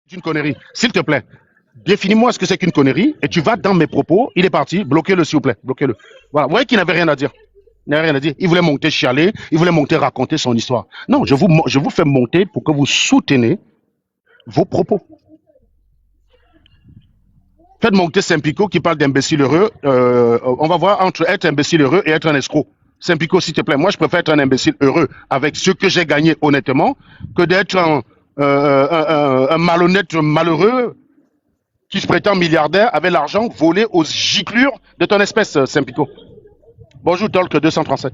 D'une connerie. S'il te plaît, définis-moi ce que c'est qu'une connerie et tu vas dans mes propos. Il est parti. Bloquez-le, s'il vous plaît. Bloquez-le. Voilà. Vous voyez qu'il n'avait rien à dire. Il n'avait rien à dire. Il voulait monter chialer. Il voulait monter raconter son histoire. Non, je vous fais monter pour que vous soutenez vos propos. Faites monter Saint-Pico qui parle d'imbécile heureux. On va voir entre être imbécile heureux et être un escroc. Saint-Pico, s'il te plaît. Moi, je préfère être un imbécile heureux avec ce que j'ai gagné honnêtement que d'être un malhonnête malheureux qui se prétend milliardaire avec l'argent volé aux giclures de ton espèce, Saint-Pico. Bonjour, Talk 237.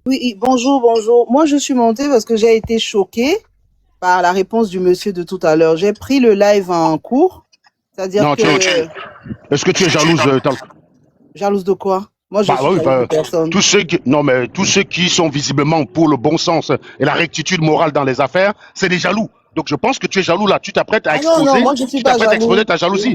Oui, bonjour, bonjour. Moi, je suis montée parce que j'ai été choquée par la réponse du monsieur de tout à l'heure. J'ai pris le live en cours, c'est-à-dire Non, que... est-ce que tu es jalouse, Talk? Jalouse de quoi? Moi, je Bah suis oui, jalouse de personne. tous ceux qui sont visiblement pour le bon sens et la rectitude morale dans les affaires, c'est des jaloux. Donc je pense que tu es jaloux là. Tu t'apprêtes à Ah non, non, exposer, moi, je suis tu pas t'apprêtes à exposer jalouse. ta jalousie.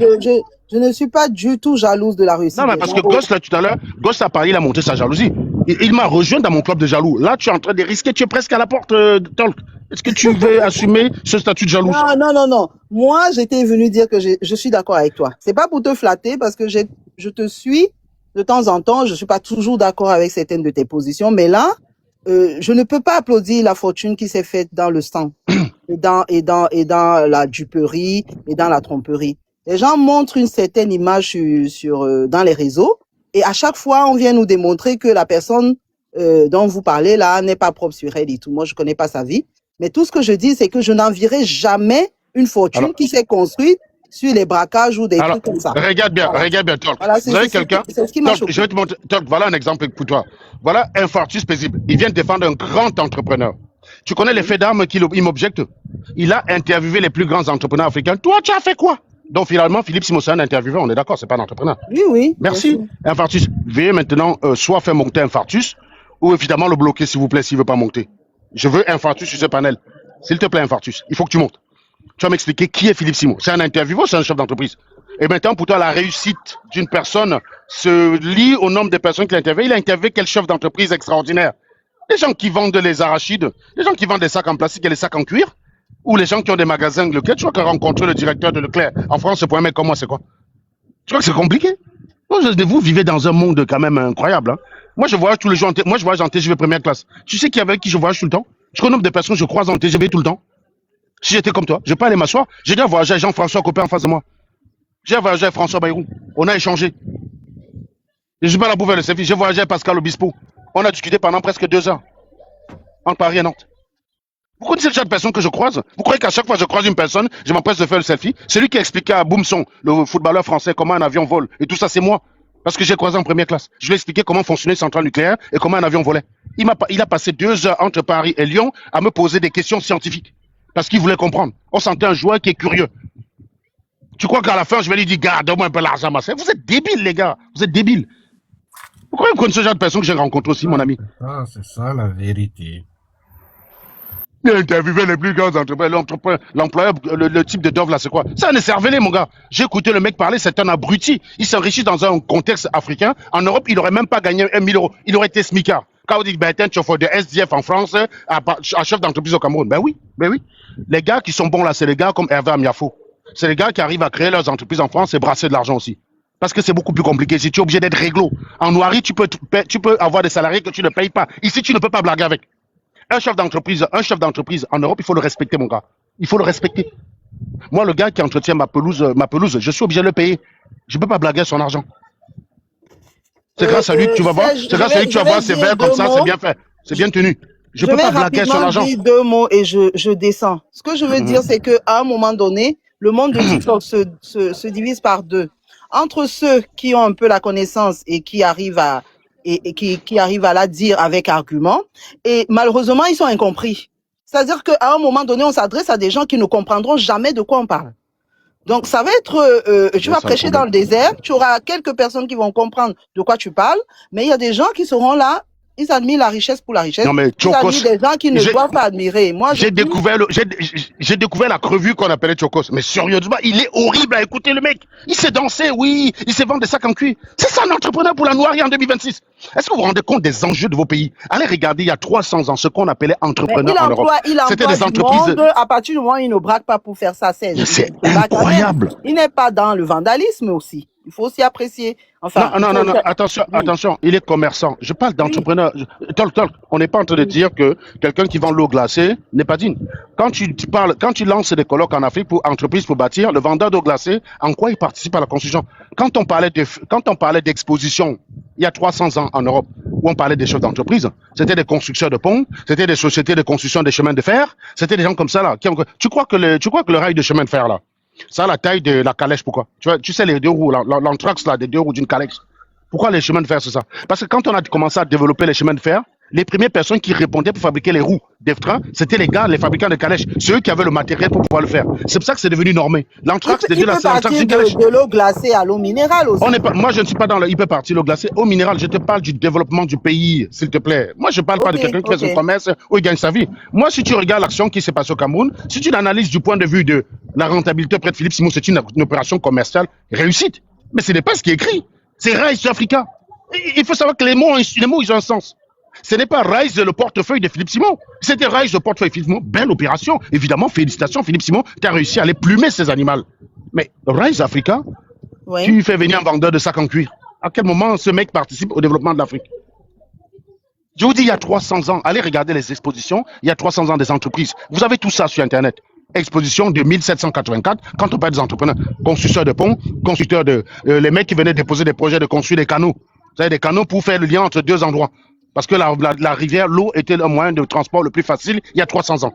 Je ne suis pas du tout jalouse de la Non, réussite mais des parce gens. que Ghost, là, tout à l'heure, Ghost a parlé, il a monté sa jalousie. Il m'a rejoint dans mon club de jaloux. Là, tu es en train de risquer, tu es presque à la porte, Talk. Est-ce que tu veux assumer ce statut de jalouse? Non, non, non, non. Moi, j'étais venue dire que je suis d'accord avec toi. C'est pas pour te flatter parce que je te suis de temps en temps. Je suis pas toujours d'accord avec certaines de tes positions, mais là, je ne peux pas applaudir la fortune qui s'est faite dans le sang et dans la duperie et dans la tromperie. Les gens montrent une certaine image dans les réseaux et à chaque fois, on vient nous démontrer que la personne dont vous parlez là n'est pas propre sur elle et tout. Moi, je connais pas sa vie. Mais tout ce que je dis, c'est que je n'envierai jamais une fortune Alors, qui s'est construite sur les braquages ou des alors, trucs comme ça. regarde Voilà, bien, Talk. voilà Vous avez quelqu'un? c'est ce qui m'a Talk, je choqué. vais te montrer. Talk, voilà un exemple pour toi. Voilà un Fartus paisible. Il vient de défendre un grand entrepreneur. Tu connais les faits d'armes qu'il m'objecte? Il a interviewé les plus grands entrepreneurs africains. Toi, tu as fait quoi? Donc finalement, Philippe Simossa, un intervieweur, on est d'accord, c'est pas un entrepreneur. Oui, oui, bien Merci. sûr. Infarctus. Veuillez maintenant soit faire monter Infarctus ou évidemment le bloquer s'il vous plaît s'il veut pas monter. Je veux Infarctus sur ce panel. S'il te plaît, Infarctus, il faut que tu montes. Tu vas m'expliquer qui est Philippe Simon. C'est un intervieweur ou c'est un chef d'entreprise? Et maintenant, pour toi, la réussite d'une personne se lie au nombre de personnes qu'il a interviewé. Il a interviewé quel chef d'entreprise extraordinaire? Les gens qui vendent les arachides, les gens qui vendent des sacs en plastique et les sacs en cuir, ou les gens qui ont des magasins Leclerc. Tu vois qu'à rencontrer le directeur de Leclerc en France, pour un mec comme moi, c'est quoi? Tu vois que c'est compliqué? Vous vivez dans un monde quand même incroyable. Hein. Moi, je voyage tous les jours. Moi, je voyage en TGV première classe. Tu sais qui avec qui je voyage tout le temps? Je connais des personnes que je croise en TGV tout le temps. Si j'étais comme toi, je peux aller m'asseoir. J'ai déjà voyagé avec Jean-François Copé en face de moi. J'ai voyagé avec François Bayrou. On a échangé. Je ne suis pas là pour faire le service. J'ai voyagé avec Pascal Obispo. On a discuté pendant presque 2 heures. Entre Paris et Nantes. Vous connaissez le genre de personnes que je croise? Vous croyez qu'à chaque fois que je croise une personne, je m'empresse de faire le selfie? Celui qui a expliqué à Boumson, le footballeur français, comment un avion vole. Et tout ça, c'est moi. Parce que j'ai croisé en première classe. Je lui ai expliqué comment fonctionnait une centrale nucléaire et comment un avion volait. Il a passé 2 heures entre Paris et Lyon à me poser des questions scientifiques. Parce qu'il voulait comprendre. On sentait un joueur qui est curieux. Tu crois qu'à la fin, je vais lui dire, garde-moi un peu l'argent, ma sœur. Vous êtes débiles, les gars. Vous êtes débiles. Vous croyez que vous connaissez ce genre de personnes que j'ai rencontré aussi, mon ami? C'est ça la vérité. Il a interviewé les plus grands entrepreneurs. L'employeur, le type de Dove là, c'est quoi? C'est un cervelé, mon gars. J'ai écouté le mec parler, c'est un abruti. Il s'enrichit dans un contexte africain. En Europe, il n'aurait même pas gagné 1 000 euros. Il aurait été smicard. Quand vous dites, ben, tu chauffeur de SDF en France, à chef d'entreprise au Cameroun. Ben oui, ben oui. Les gars qui sont bons là, c'est les gars comme Hervé Amiafo. C'est les gars qui arrivent à créer leurs entreprises en France et brasser de l'argent aussi. Parce que c'est beaucoup plus compliqué. Si tu es obligé d'être réglo. En noirie, tu peux avoir des salariés que tu ne payes pas. Ici, tu ne peux pas blaguer avec. Un chef d'entreprise en Europe, il faut le respecter, mon gars. Il faut le respecter. Moi, le gars qui entretient ma pelouse, je suis obligé de le payer. Je ne peux pas blaguer son argent. C'est grâce à lui que tu vas voir. C'est grâce à lui que tu vas voir, c'est vert comme ça, c'est bien fait. C'est bien tenu. Je ne peux pas blaguer son argent. Je vais rapidement dire 2 mots et je descends. Ce que je veux dire, c'est qu'à un moment donné, le monde de TikTok se divise par 2. Entre ceux qui ont un peu la connaissance et qui arrivent à qui arrivent à la dire avec argument, et malheureusement, ils sont incompris. C'est-à-dire qu'à un moment donné, on s'adresse à des gens qui ne comprendront jamais de quoi on parle. Donc, ça va être, tu vas prêcher dans le désert, tu auras quelques personnes qui vont comprendre de quoi tu parles, mais il y a des gens qui seront là Ils admirent la richesse pour la richesse. Non, mais Ils admirent Chocos, des gens qui ne j'ai doivent pas admirer. Moi, je j'ai dis, découvert, j'ai découvert la crevue qu'on appelait Chocos. Mais sérieusement, il est horrible à écouter, le mec. Il sait danser, oui. Il sait vendre des sacs en cuir. C'est ça un entrepreneur pour la Noirie en 2026. Est-ce que vous vous rendez compte des enjeux de vos pays? Allez regarder il y a 300 ans ce qu'on appelait mais entrepreneurs en Europe. il C'était emploie des du entreprises. monde. À partir du moment où il ne braque pas pour faire ça, c'est C'est il braque quand même. incroyable. Il n'est pas dans le vandalisme aussi. Il faut aussi apprécier. Non, Enfin, il non, faut non, non, aussi... attention, Oui, attention, il est commerçant. Je parle oui, d'entrepreneur. Talk. On n'est pas en train de oui. dire que quelqu'un qui vend l'eau glacée n'est pas digne. Quand tu lances des colloques en Afrique pour entreprises pour bâtir, le vendeur d'eau glacée, en quoi il participe à la construction? Quand on parlait d'exposition, il y a 300 ans en Europe, où on parlait des chefs d'entreprise, c'était des constructeurs de ponts, c'était des sociétés de construction des chemins de fer, c'était des gens comme ça là. Tu crois que le rail de chemin de fer là, ça a la taille de la calèche, pourquoi? Tu sais les deux roues, l'anthrax là, des deux roues d'une calèche. Pourquoi les chemins de fer, c'est ça? Parce que quand on a commencé à développer les chemins de fer, les premières personnes qui répondaient pour fabriquer les roues des trains, c'était les gars, les fabricants de calèches. C'est eux qui avaient le matériel pour pouvoir le faire. C'est pour ça que c'est devenu normé. L'anthrax, Il peut l'anthrax, c'est partir une calèche. de l'eau glacée à l'eau minérale On n'est aussi. pas, moi, je ne suis pas dans le, il peut partir l'eau glacée au minéral. Je te parle du développement du pays, s'il te plaît. Moi, je parle pas de Ok, quelqu'un qui fait son ok. commerce ou il gagne sa vie. Moi, si tu regardes l'action qui s'est passée au Cameroun, si tu l'analyses du point de vue de la rentabilité auprès de Philippe Simon, c'est une opération commerciale réussite. Mais ce n'est pas ce qui est écrit. C'est Rise Africa. Il faut savoir que les mots, ils ont un sens. Ce n'est pas Rise le portefeuille de Philippe Simon. C'était Rise le portefeuille de Philippe Simon. Belle opération. Évidemment, félicitations, Philippe Simon. Tu as réussi à aller plumer ces animaux. Mais Rise Africa, Oui. tu fais venir un vendeur de sacs en cuir. À quel moment ce mec participe au développement de l'Afrique? Je vous dis, il y a 300 ans, allez regarder les expositions, il y a 300 ans des entreprises. Vous avez tout ça sur Internet. Exposition de 1784, quand on parle des entrepreneurs, constructeurs de ponts, constructeurs de... les mecs qui venaient déposer des projets de construire des canaux. Vous savez, des canaux pour faire le lien entre deux endroits. Parce que la rivière, l'eau était le moyen de transport le plus facile il y a 300 ans.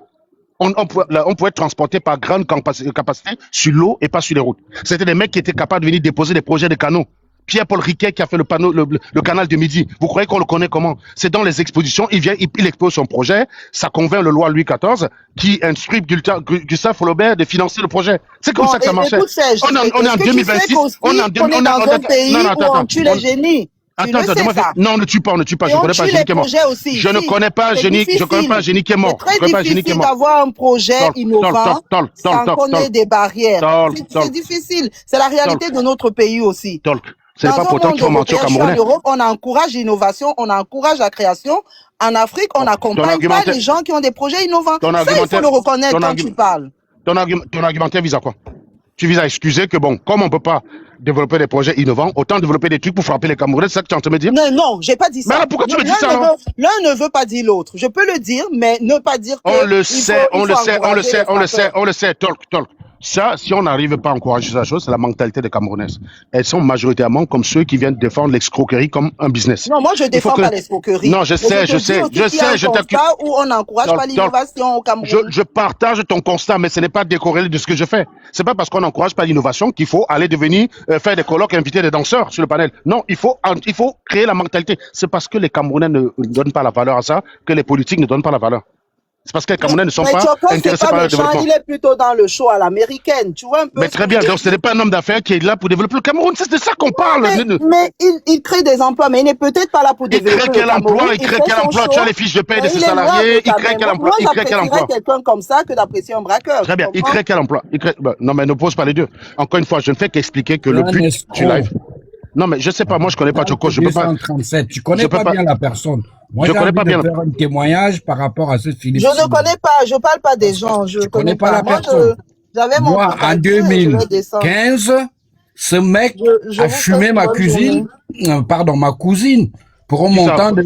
On pouvait être transporté par grande capacité sur l'eau et pas sur les routes. C'était des mecs qui étaient capables de venir déposer des projets de canaux. Pierre-Paul Riquet qui a fait le canal de Midi. Vous croyez qu'on le connaît comment? C'est dans les expositions, il expose son projet, ça convainc le roi Louis XIV qui instruit Gustave Flaubert de financer le projet. C'est comme Bon, ça que ça marchait. écoute Serge, On est en est-ce que tu sais 2026, qu'aussi on est en qu'on est dans un pays non, où on tue les génies? Tu le sais ça? non, ne tue pas, Et je on connais pas tue Génie les qui est mort. projets aussi. Je ne Si, connais pas c'est Génie, je connais pas difficile. Génie qui est C'est mort. Je très connais pas Génie qui est difficile mort. d'avoir un projet innovant sans qu'on ait des barrières. C'est difficile. C'est la réalité de notre pays aussi. Ce n'est Dans pas un pourtant monde qu'il faut mentir aux européen, je suis en Camerounais. Europe, on encourage l'innovation, on encourage la création. En Afrique, on n'accompagne pas argumentaire- les gens qui ont des projets innovants. ton Ça, il faut argumentaire- le reconnaître ton quand argu- tu parles. Ton argumentaire vise à quoi? Tu vises à excuser que bon, comme on ne peut pas développer des projets innovants, autant développer des trucs pour frapper les Camerounais, c'est ça que tu es en train de me dire? Non, j'ai pas dit ça. Mais alors, pourquoi tu me dis ça, alors? L'un ne veut pas dire l'autre. Je peux le dire, mais ne pas dire que On le il sait, faut on le sait, encourager les frappeurs. on le sait, talk. Ça, si on n'arrive pas à encourager la chose, c'est la mentalité des Camerounaises. Elles sont majoritairement comme ceux qui viennent défendre l'escroquerie comme un business. Non, moi je Il faut défends que- pas l'escroquerie. Non, je Mais sais, te je dis sais, aussi je qu'il y a sais, un je t'accuse. constat où on n'encourage pas l'innovation au Cameroun. Je partage ton constat, mais ce n'est pas décorrélé de ce que je fais. C'est pas parce qu'on n'encourage pas l'innovation qu'il faut aller devenir faire des colloques et inviter des danseurs sur le panel. Non, il faut créer la mentalité. C'est parce que les Camerounais ne donnent pas la valeur à ça que les politiques ne donnent pas la valeur. C'est parce que les Camerounais ne sont Mais pas Choko, c'est intéressés pas par le méchant, développement. il est plutôt dans le show à l'américaine. Tu vois un peu. Mais ce très que bien, je donc veux ce n'est pas un homme d'affaires qui est là pour développer le Cameroun. C'est de ça qu'on parle. Mais il crée des emplois, mais il n'est peut-être pas là pour Il développer crée le quel Cameroun. emploi? Il crée fait quel son emploi? show, Tu as les fiches de paie de mais ses il est loin salariés. de Il ta crée quel main. emploi? Moi, Il crée quel emploi? j'apprécierais quelqu'un comme ça que d'apprécier un braqueur. Très bien, tu il comprends? crée quel emploi? Non, mais ne pose pas les deux. Encore une fois, je ne fais qu'expliquer que le Un but escroc. du live. Non, mais je sais pas, moi je connais pas Choco, je peux pas. 237. Tu connais je peux pas pas- bien la personne. Moi, Je j'ai connais envie pas de bien. faire un témoignage par rapport à ce Philippe Je ne Simon. connais pas, je parle pas des gens, je Tu connais pas la Moi, personne. j'avais mon Moi, compte en à Dieu, je le descends. 2015, ce mec Je a vous fumé souhaite ma bonne cousine, ma cousine, pour un Qui ça? montant de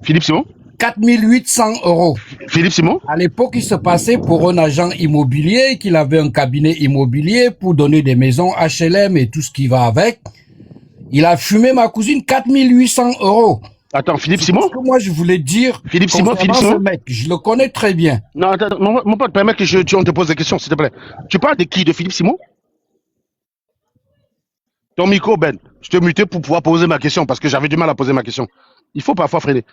Philippe Simon? 4800 €. Philippe Simon? À l'époque, il se passait pour un agent immobilier, qu'il avait un cabinet immobilier pour donner des maisons HLM et tout ce qui va avec. Il a fumé ma cousine 4800 €. Attends, Philippe Simon? Ce que moi, je voulais dire, Philippe Simon, concernant Philippe ce Simon? mec, je le connais très bien. Non, attends, mon pote, permets que on te pose des questions, s'il te plaît. Tu parles de qui? De Philippe Simon? Ton micro, Ben. Je te mutais pour pouvoir poser ma question parce que j'avais du mal à poser ma question. Il faut parfois freiner.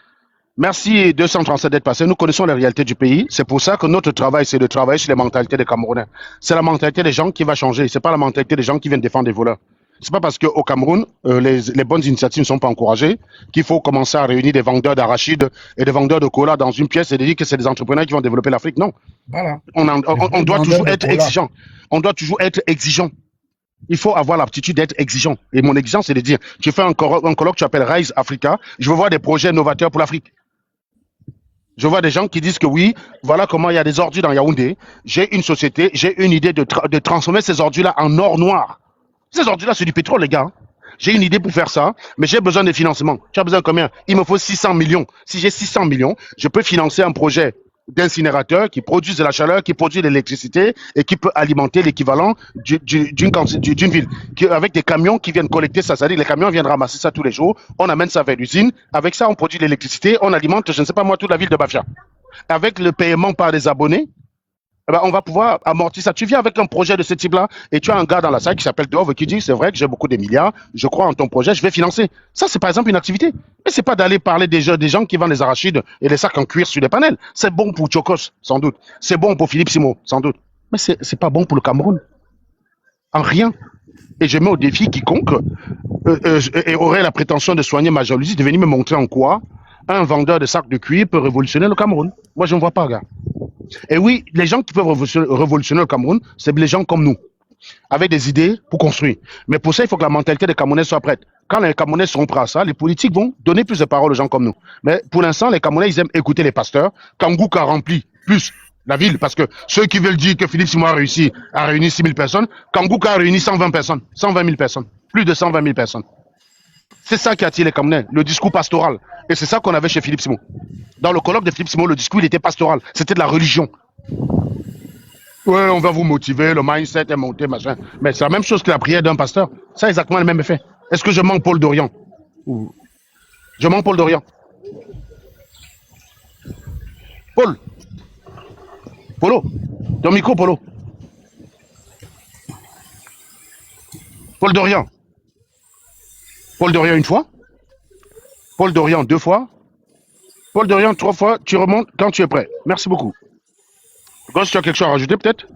Merci 237 d'être passé. Nous connaissons la réalité du pays. C'est pour ça que notre travail, c'est de travailler sur les mentalités des Camerounais. C'est la mentalité des gens qui va changer. C'est pas la mentalité des gens qui viennent défendre des voleurs. C'est pas parce qu'au Cameroun, les bonnes initiatives ne sont pas encouragées qu'il faut commencer à réunir des vendeurs d'arachides et des vendeurs de cola dans une pièce et de dire que c'est des entrepreneurs qui vont développer l'Afrique. Non. Voilà. On doit Vendeur toujours de être cola. exigeant. On doit toujours être exigeant. Il faut avoir l'aptitude d'être exigeant. Et mon exigence, c'est de dire, tu fais un colloque, tu appelles Rise Africa, je veux voir des projets novateurs pour l'Afrique. Je vois des gens qui disent que oui, voilà comment il y a des ordures dans Yaoundé. J'ai une société, j'ai une idée de transformer ces ordures-là en or noir. Ces ordures-là, c'est du pétrole, les gars. J'ai une idée pour faire ça, mais j'ai besoin de financement. Tu as besoin de combien? Il me faut 600 millions. Si j'ai 600 millions, je peux financer un projet d'incinérateur qui produit de la chaleur, qui produit de l'électricité et qui peut alimenter l'équivalent d'une ville. Avec des camions qui viennent collecter ça. C'est-à-dire que les camions viennent ramasser ça tous les jours. On amène ça vers l'usine. Avec ça, on produit de l'électricité. On alimente, je ne sais pas moi, toute la ville de Bafia. Avec le paiement par des abonnés, eh ben, on va pouvoir amortir ça. Tu viens avec un projet de ce type-là et tu as un gars dans la salle qui s'appelle Dove qui dit c'est vrai que j'ai beaucoup de milliards, je crois en ton projet, je vais financer. Ça, c'est par exemple une activité. Mais c'est pas d'aller parler des gens qui vendent des arachides et des sacs en cuir sur les panels. C'est bon pour Chokos, sans doute. C'est bon pour Philippe Simo, sans doute. Mais c'est pas bon pour le Cameroun. En rien. Et je mets au défi quiconque aurait la prétention de soigner ma jalousie, de venir me montrer en quoi un vendeur de sacs de cuir peut révolutionner le Cameroun. Moi, je ne vois pas, gars. Et oui, les gens qui peuvent révolutionner le Cameroun, c'est les gens comme nous, avec des idées pour construire. Mais pour ça, il faut que la mentalité des Camerounais soit prête. Quand les Camerounais seront prêts à ça, les politiques vont donner plus de paroles aux gens comme nous. Mais pour l'instant, les Camerounais, ils aiment écouter les pasteurs. Kangouka remplit plus la ville, parce que ceux qui veulent dire que Philippe Simon a réussi à réunir 6 000 personnes, Kangouka a réuni 120 personnes, 120 000 personnes, plus de 120 000 personnes. C'est ça qui attire les Camerounais, le discours pastoral. Et c'est ça qu'on avait chez Philippe Simon. Dans le colloque de Philippe Simon, le discours, il était pastoral. C'était de la religion. Ouais, on va vous motiver, le mindset est monté, machin. Mais c'est la même chose que la prière d'un pasteur. Ça a exactement le même effet. Est-ce que je manque Paul Dorian? Je manque Paul Dorian. Paul. Polo. Ton micro, Polo. Paul Dorian. Paul Dorian une fois. Paul Dorian 2 fois. Paul Dorian 3 fois. Tu remontes quand tu es prêt. Merci beaucoup. Gosse, tu as quelque chose à rajouter peut-être?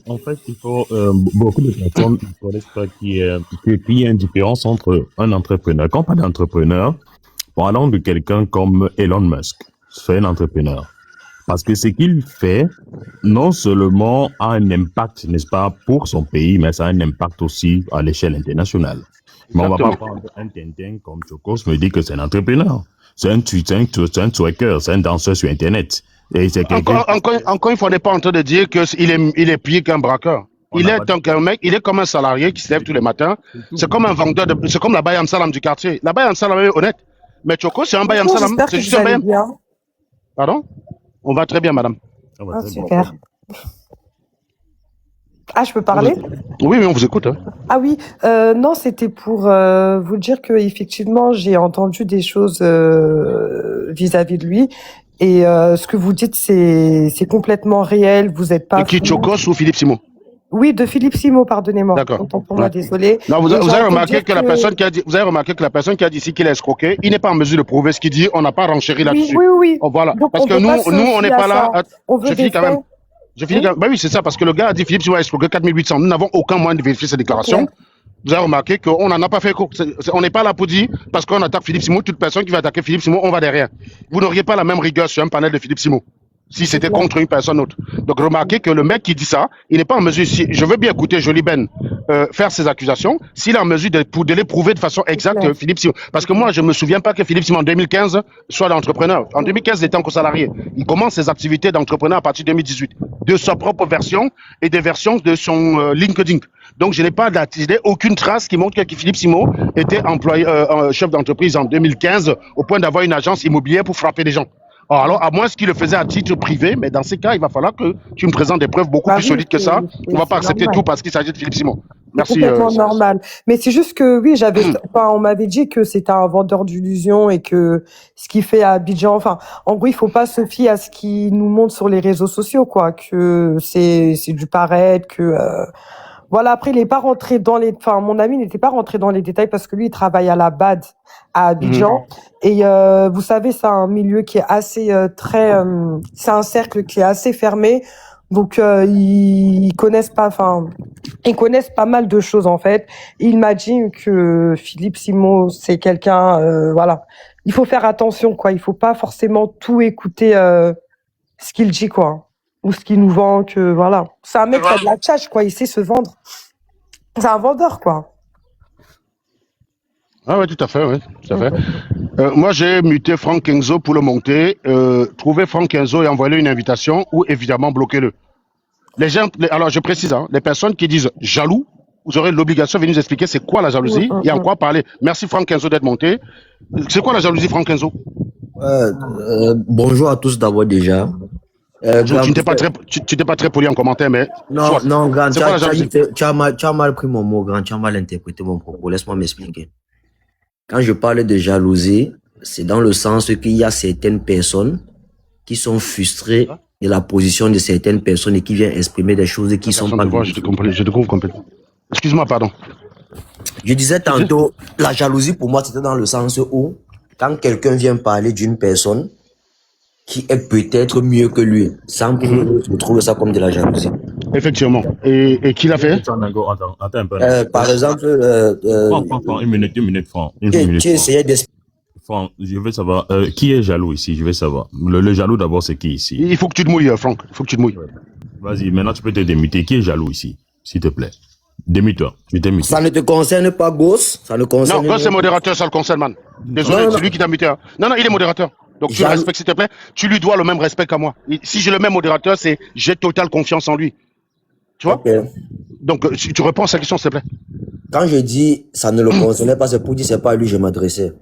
En fait, il faut beaucoup de personnes ne connaissent pas qu'il y a une différence entre un entrepreneur. Quand on parle d'entrepreneur, parlons de quelqu'un comme Elon Musk. C'est un entrepreneur. Parce que ce qu'il fait, non seulement a un impact, n'est-ce pas, pour son pays, mais ça a un impact aussi à l'échelle internationale. Mais on va pas prendre un Tintin comme Chokos me dit que c'est un entrepreneur. C'est un twerker, c'est un danseur sur Internet. Et c'est encore une fois, on n'est pas en train de dire qu'il est pire qu'un braqueur. Il est comme un salarié qui se lève tous les matins. C'est comme un vendeur, c'est comme la Bayam Salam du quartier. La Bayam Salam est honnête. Mais Choko, c'est un Bayam Salam. C'est juste un Bayam. Pardon? On va très bien, madame. Ah, super. Ah, je peux parler? Oui, on vous écoute. Hein. Ah oui, non, c'était pour vous dire que effectivement, j'ai entendu des choses vis-à-vis de lui. Et ce que vous dites, c'est complètement réel. Vous n'êtes pas. De qui, Chokos ou Philippe Simon? Oui, de Philippe Simon, pardonnez-moi. D'accord. Autant pour moi, désolé. Non, vous avez remarqué que la personne qui a dit, vous avez remarqué que la personne qui a dit ici qu'il est escroqué, il n'est pas en mesure de prouver ce qu'il dit. On n'a pas renchéri là-dessus. Oui. Oh, voilà. Donc, parce que nous, on n'est pas là. Je finis quand même. Bah oui, c'est ça, parce que le gars a dit Philippe Simon a escroqué 4800. Nous n'avons aucun moyen de vérifier ces déclarations. Okay. Vous avez remarqué qu'on n'en a pas fait écho. On n'est pas là pour dire, parce qu'on attaque Philippe Simon, toute personne qui va attaquer Philippe Simon, on va derrière. Vous n'auriez pas la même rigueur sur un panel de Philippe Simon, si c'était contre une personne autre. Donc remarquez que le mec qui dit ça, il n'est pas en mesure, je veux bien écouter Jolie Ben faire ses accusations, s'il est en mesure de les prouver de façon exacte, Philippe Simon. Parce que moi, je ne me souviens pas que Philippe Simon en 2015 soit l'entrepreneur. En 2015, il était encore salarié. Il commence ses activités d'entrepreneur à partir de 2018, de sa propre version et des versions de son LinkedIn. Donc, je n'ai aucune trace qui montre que Philippe Simon était chef d'entreprise en 2015 au point d'avoir une agence immobilière pour frapper des gens. Alors, à moins qu'il le faisait à titre privé, mais dans ces cas, il va falloir que tu me présentes des preuves beaucoup plus solides que ça. On ne va pas accepter tout parce qu'il s'agit de Philippe Simon. Merci. C'est complètement normal. Mais c'est juste que, oui, on m'avait dit que c'était un vendeur d'illusions et que ce qu'il fait à Abidjan, en gros, il faut pas se fier à ce qu'il nous montre sur les réseaux sociaux, quoi, que c'est du paraître, que, voilà, après, il n'est pas rentré dans mon ami n'était pas rentré dans les détails parce que lui, il travaille à la BAD à Abidjan. Et vous savez, c'est un milieu qui est assez c'est un cercle qui est assez fermé. Donc ils connaissent pas, enfin, ils connaissent pas mal de choses en fait. Il m'a dit que Philippe Simon, c'est quelqu'un, voilà. Il faut faire attention, quoi. Il faut pas forcément tout écouter ce qu'il dit, quoi, ou ce qu'il nous vend. Que voilà, c'est un mec qui a de la tchatch, quoi. Il sait se vendre. C'est un vendeur, quoi. Ah ouais, tout à fait, ouais, tout à fait. Moi, j'ai muté Franck Enzo pour le monter. Trouver Franck Enzo et envoyer une invitation ou évidemment bloquer-le. Les gens, alors je précise, hein, les personnes qui disent jaloux, vous aurez l'obligation de venir nous expliquer c'est quoi la jalousie et en quoi parler. Merci Franck Enzo d'être monté. C'est quoi la jalousie, Franck Enzo? Bonjour à tous d'abord déjà. Bonjour, Grand tu n'étais pas frère- très, tu n'étais pas très poli en commentaire, mais Non, soit. non, grand, C'est quoi la jalousie? tu as mal pris mon mot, grand, tu as mal interprété mon propos. Laisse-moi m'expliquer. Quand je parle de jalousie, c'est dans le sens qu'il y a certaines personnes qui sont frustrées de la position de certaines personnes et qui viennent exprimer des choses qui sont Personne pas ne voit, je te comprends, je te trouve complètement. Excuse-moi, pardon. Je disais tantôt, la jalousie pour moi, c'était dans le sens où, quand quelqu'un vient parler d'une personne qui est peut-être mieux que lui, sans preuve, je trouve ça comme de la jalousie. Effectivement. Et qui l'a fait? Attends un peu. Par exemple, Franck, une minute, Franck. tu essayais d'expliquer. Franck, je veux savoir, qui est jaloux ici? Je veux savoir. Le jaloux d'abord, c'est qui ici? Il faut que tu te mouilles, Franck. Il faut que tu te mouilles. Vas-y, maintenant tu peux te démuter. Qui est jaloux ici? S'il te plaît. Démute-toi. Tu t'es muté. Ça ne te concerne pas, Gosse. Ça ne concerne Non, Gosse c'est modérateur, ça le concerne, man. Désolé, Non, c'est lui qui t'a muté. Hein. Non, il est modérateur. Donc tu le respectes, s'il te plaît. Tu lui dois le même respect qu'à moi. Si j'ai le même modérateur, c'est j'ai totale confiance en lui. Tu vois? Ok. Donc tu réponds à sa question, s'il te plaît. Quand je dis ça ne le concernait pas, c'est pour dire c'est pas à lui que je m'adressais.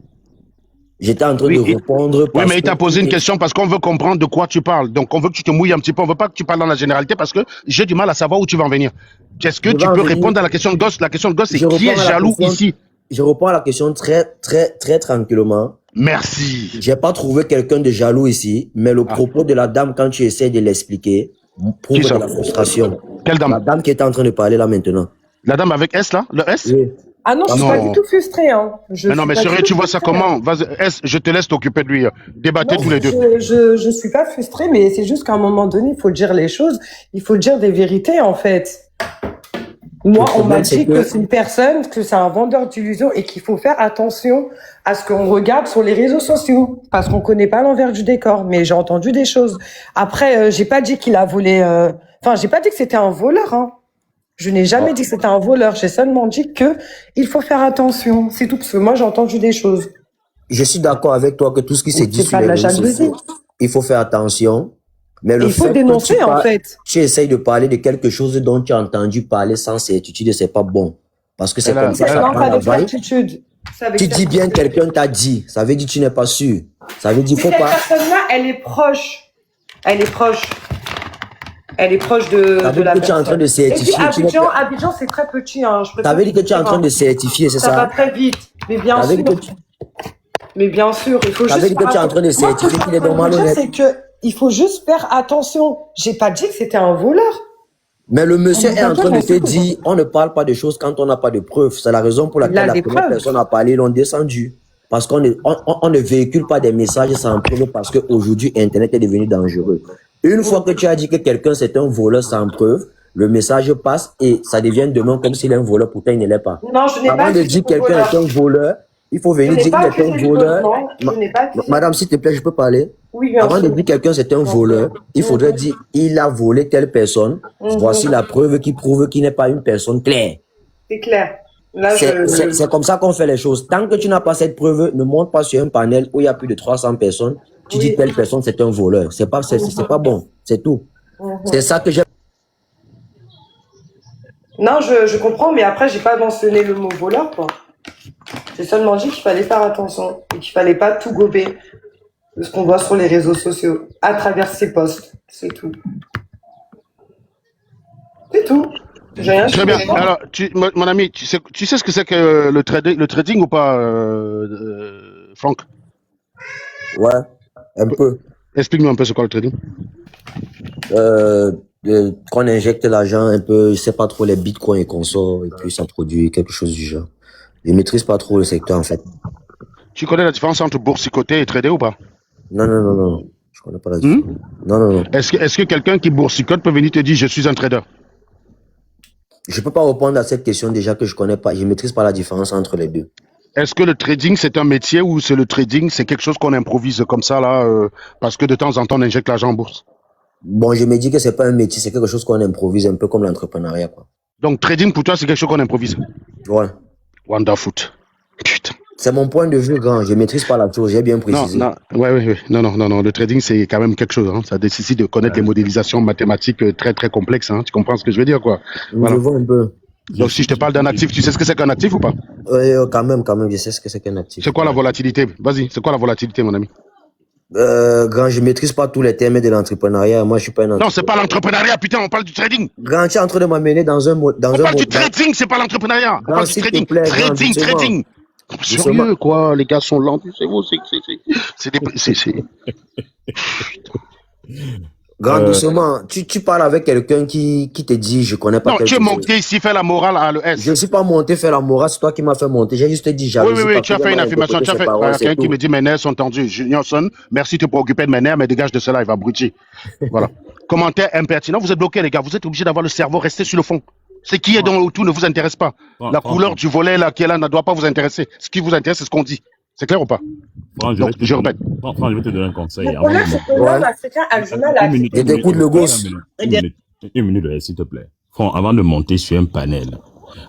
J'étais en train de répondre. Oui, mais il t'a posé une question parce qu'on veut comprendre de quoi tu parles. Donc on veut que tu te mouilles un petit peu. On veut pas que tu parles dans la généralité parce que j'ai du mal à savoir où tu vas en venir. Est-ce que tu peux répondre à la question de Gosse? La question de Gosse, c'est qui est jaloux ici? Je réponds à la question très tranquillement. Merci. J'ai pas trouvé quelqu'un de jaloux ici, mais le propos de la dame, quand tu essaies de l'expliquer, prouve de la frustration. Quelle dame? La dame qui est en train de parler là maintenant. La dame avec S là? Le S? Oui. Ah non, je suis pas du tout frustrée, hein. Mais non, mais sérieux, tu vois ça comment? Vas-y, S, je te laisse t'occuper de lui. Débattez tous les deux. Je suis pas frustrée, mais c'est juste qu'à un moment donné, il faut dire les choses. Il faut dire des vérités, en fait. Moi, on m'a dit que c'est une personne, que c'est un vendeur d'illusions et qu'il faut faire attention à ce qu'on regarde sur les réseaux sociaux. Parce qu'on connaît pas l'envers du décor. Mais j'ai entendu des choses. Après, j'ai pas dit qu'il a volé, enfin, j'ai pas dit que c'était un voleur, hein. Je n'ai jamais dit que c'était un voleur. J'ai seulement dit que il faut faire attention. C'est tout, parce que moi, j'ai entendu des choses. Je suis d'accord avec toi que tout ce qui s'est dit sur les réseaux sociaux, il faut faire attention. Mais le il faut dénoncer, en fait. Tu essayes de parler de quelque chose dont tu as entendu parler sans certitude, c'est pas bon. Parce que c'est comme ça. Non, pas avec certitude. Tu dis bien quelqu'un t'a dit. Ça veut dire que tu n'es pas sûr. Ça veut dire faut pas. Cette personne-là, elle est proche. Elle est proche. Elle est proche de la personne. Tu es en train de certifier. Et puis Abidjan, c'est très petit. Hein. Ça veut dire que tu es en train de certifier, c'est ça? Ça va très vite. Mais bien sûr. Mais bien sûr, il faut juste. Ça veut dire que tu es en train de certifier qu'il est normal honnête. C'est que il faut juste faire attention. J'ai pas dit que c'était un voleur. Mais le monsieur est en train de te dire, on ne parle pas de choses quand on n'a pas de preuves. C'est la raison pour laquelle la première personne a parlé, ils l'ont descendu. Parce qu'on ne véhicule pas des messages sans preuve parce qu'aujourd'hui, Internet est devenu dangereux. Une fois que tu as dit que quelqu'un c'est un voleur sans preuve, le message passe et ça devient demain comme s'il est un voleur, pourtant il ne l'est pas. Non, je n'ai pas dit. Avant de dire que quelqu'un est un voleur, il faut venir dire qu'il est un voleur. Madame, s'il te plaît, je peux parler? Oui, bien sûr. Avant de dire quelqu'un c'est un voleur, il faudrait dire il a volé telle personne. Voici la preuve qui prouve qu'il n'est pas une personne claire. C'est clair. C'est comme ça qu'on fait les choses. Tant que tu n'as pas cette preuve, ne monte pas sur un panel où il y a plus de 300 personnes. Tu dis telle personne c'est un voleur. C'est pas bon. C'est tout. C'est ça que j'ai. Non, je comprends, mais après j'ai pas mentionné le mot voleur, quoi. J'ai seulement dit qu'il fallait faire attention et qu'il fallait pas tout gober de ce qu'on voit sur les réseaux sociaux à travers ces posts. C'est tout. C'est tout. J'ai rien. Très bien. Alors, mon ami, tu sais ce que c'est que le trading ou pas, Franck? Ouais, un peu. Explique-nous un peu c'est quoi le trading. Qu'on injecte l'argent un peu, je sais pas trop les bitcoins et consorts, et puis ça produit quelque chose du genre. Je maîtrise pas trop le secteur en fait. Tu connais la différence entre boursicoter et trader ou pas? Non. Je connais pas la Hmm? différence. Non. Est-ce que quelqu'un qui boursicote peut venir te dire je suis un trader? Je peux pas répondre à cette question déjà que je connais pas. Je maîtrise pas la différence entre les deux. Est-ce que le trading c'est un métier ou c'est le trading, c'est quelque chose qu'on improvise comme ça là, parce que de temps en temps on injecte l'argent en bourse? Bon, je me dis que c'est pas un métier, c'est quelque chose qu'on improvise un peu comme l'entrepreneuriat, quoi. Donc trading pour toi c'est quelque chose qu'on improvise. Ouais. Wonderful. Putain. C'est mon point de vue, grand. Je maîtrise pas la chose, j'ai bien Non, précisé. non, ouais. Non. Le trading, c'est quand même quelque chose. Hein. Ça nécessite de connaître les modélisations mathématiques très, très complexes. Hein. Tu comprends ce que je veux dire, quoi? Voilà. Je vois un peu. Donc, si je te parle d'un actif, tu sais ce que c'est qu'un actif ou pas? Quand même, je sais ce que c'est qu'un actif. C'est quoi la volatilité? Vas-y, c'est quoi la volatilité, mon ami? Grand, je maîtrise pas tous les termes de l'entrepreneuriat. Moi, je suis pas un Non, c'est pas l'entrepreneuriat, putain, on parle du trading. Grand, tu es en train de m'amener dans un mode. On parle du trading, c'est pas l'entrepreneuriat. On parle du trading. Trading. Sérieux, quoi, les gars sont lents. C'est des. Grand, doucement, tu parles avec quelqu'un qui te dit je connais pas. Non, tu es monté ici, fais la morale à l'ES. Je suis pas monté faire la morale, c'est toi qui m'as fait monter. J'ai juste dit jalousie. Oui, tu as fait une affirmation. Tu as fait. Quelqu'un qui me dit mes nerfs sont tendus. Juniorson, merci de te préoccuper de mes nerfs, mais dégage de cela, il va abrutir. Voilà. Commentaire impertinent. Vous êtes bloqués, les gars. Vous êtes obligés d'avoir le cerveau resté sur le fond. Ce qui est dans le tout ne vous intéresse pas. La couleur du volet là, qui est là ne doit pas vous intéresser. Ce qui vous intéresse, c'est ce qu'on dit. C'est clair ou pas? Donc, je répète. Je vais te donner un conseil. Le problème, c'est que l'homme africain a du mal à... Et des coups de gosse. Une minute, s'il te plaît. Avant de monter sur un panel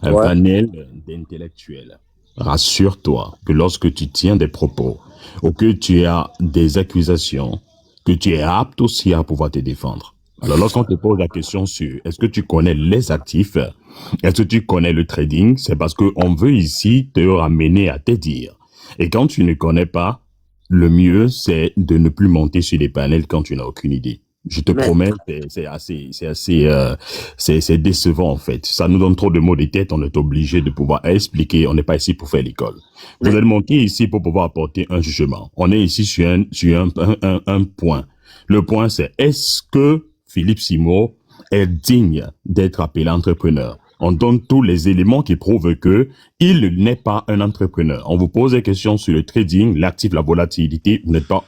d'intellectuels, rassure-toi que lorsque tu tiens des propos ou que tu as des accusations, que tu es apte aussi à pouvoir te défendre. Alors, lorsqu'on te pose la question sur est-ce que tu connais les actifs, est-ce que tu connais le trading, c'est parce qu'on veut ici te ramener à te dire. Et quand tu ne connais pas, le mieux, c'est de ne plus monter sur les panels quand tu n'as aucune idée. Je te promets, c'est décevant, en fait. Ça nous donne trop de mots de tête, on est obligé de pouvoir expliquer, on n'est pas ici pour faire l'école. Vous êtes monté ici pour pouvoir apporter un jugement. On est ici sur un point. Le point, c'est est-ce que Philippe Simon est digne d'être appelé entrepreneur? On donne tous les éléments qui prouvent que il n'est pas un entrepreneur. On vous pose des questions sur le trading, l'actif, la volatilité,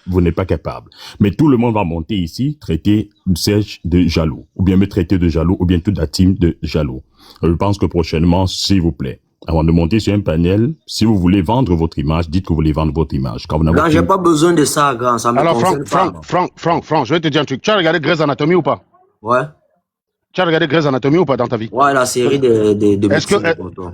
vous n'êtes pas capable. Mais tout le monde va monter ici, traiter Serge de jaloux, ou bien me traiter de jaloux, ou bien toute la team de jaloux. Je pense que prochainement, s'il vous plaît, avant de monter sur un panel, si vous voulez vendre votre image, dites que vous voulez vendre votre image. Quand vous n'avez Grand, j'ai pas besoin de ça, grand. Ça me Alors, concerne pas. Franck, je vais te dire un truc. Tu as regardé Grey's Anatomy ou pas? Ouais. Tu as regardé Grey's Anatomy ou pas dans ta vie? Ouais, la série de médecine.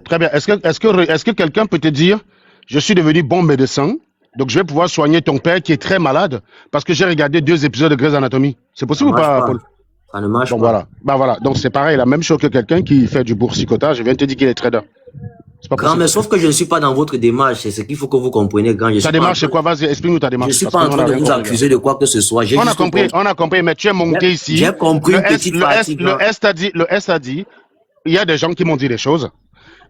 Très bien. Est-ce que quelqu'un peut te dire, je suis devenu bon médecin, donc je vais pouvoir soigner ton père qui est très malade parce que j'ai regardé 2 épisodes de Grey's Anatomy? C'est possible ou pas, Paul? Ça ne marche Donc pas. voilà. Donc c'est pareil, la même chose que quelqu'un qui fait du boursicotage. Je viens de te dire qu'il est trader. C'est pas Grand, possible. mais sauf que je ne suis pas dans votre démarche. C'est ce qu'il faut que vous compreniez, grand. Ta démarche, c'est quoi? Vas-y, explique-nous ta démarche. Je suis pas en train de vous accuser de quoi que ce soit. On a compris, mais tu es monté ici. J'ai compris une petite partie. Le S a dit, il y a des gens qui m'ont dit des choses,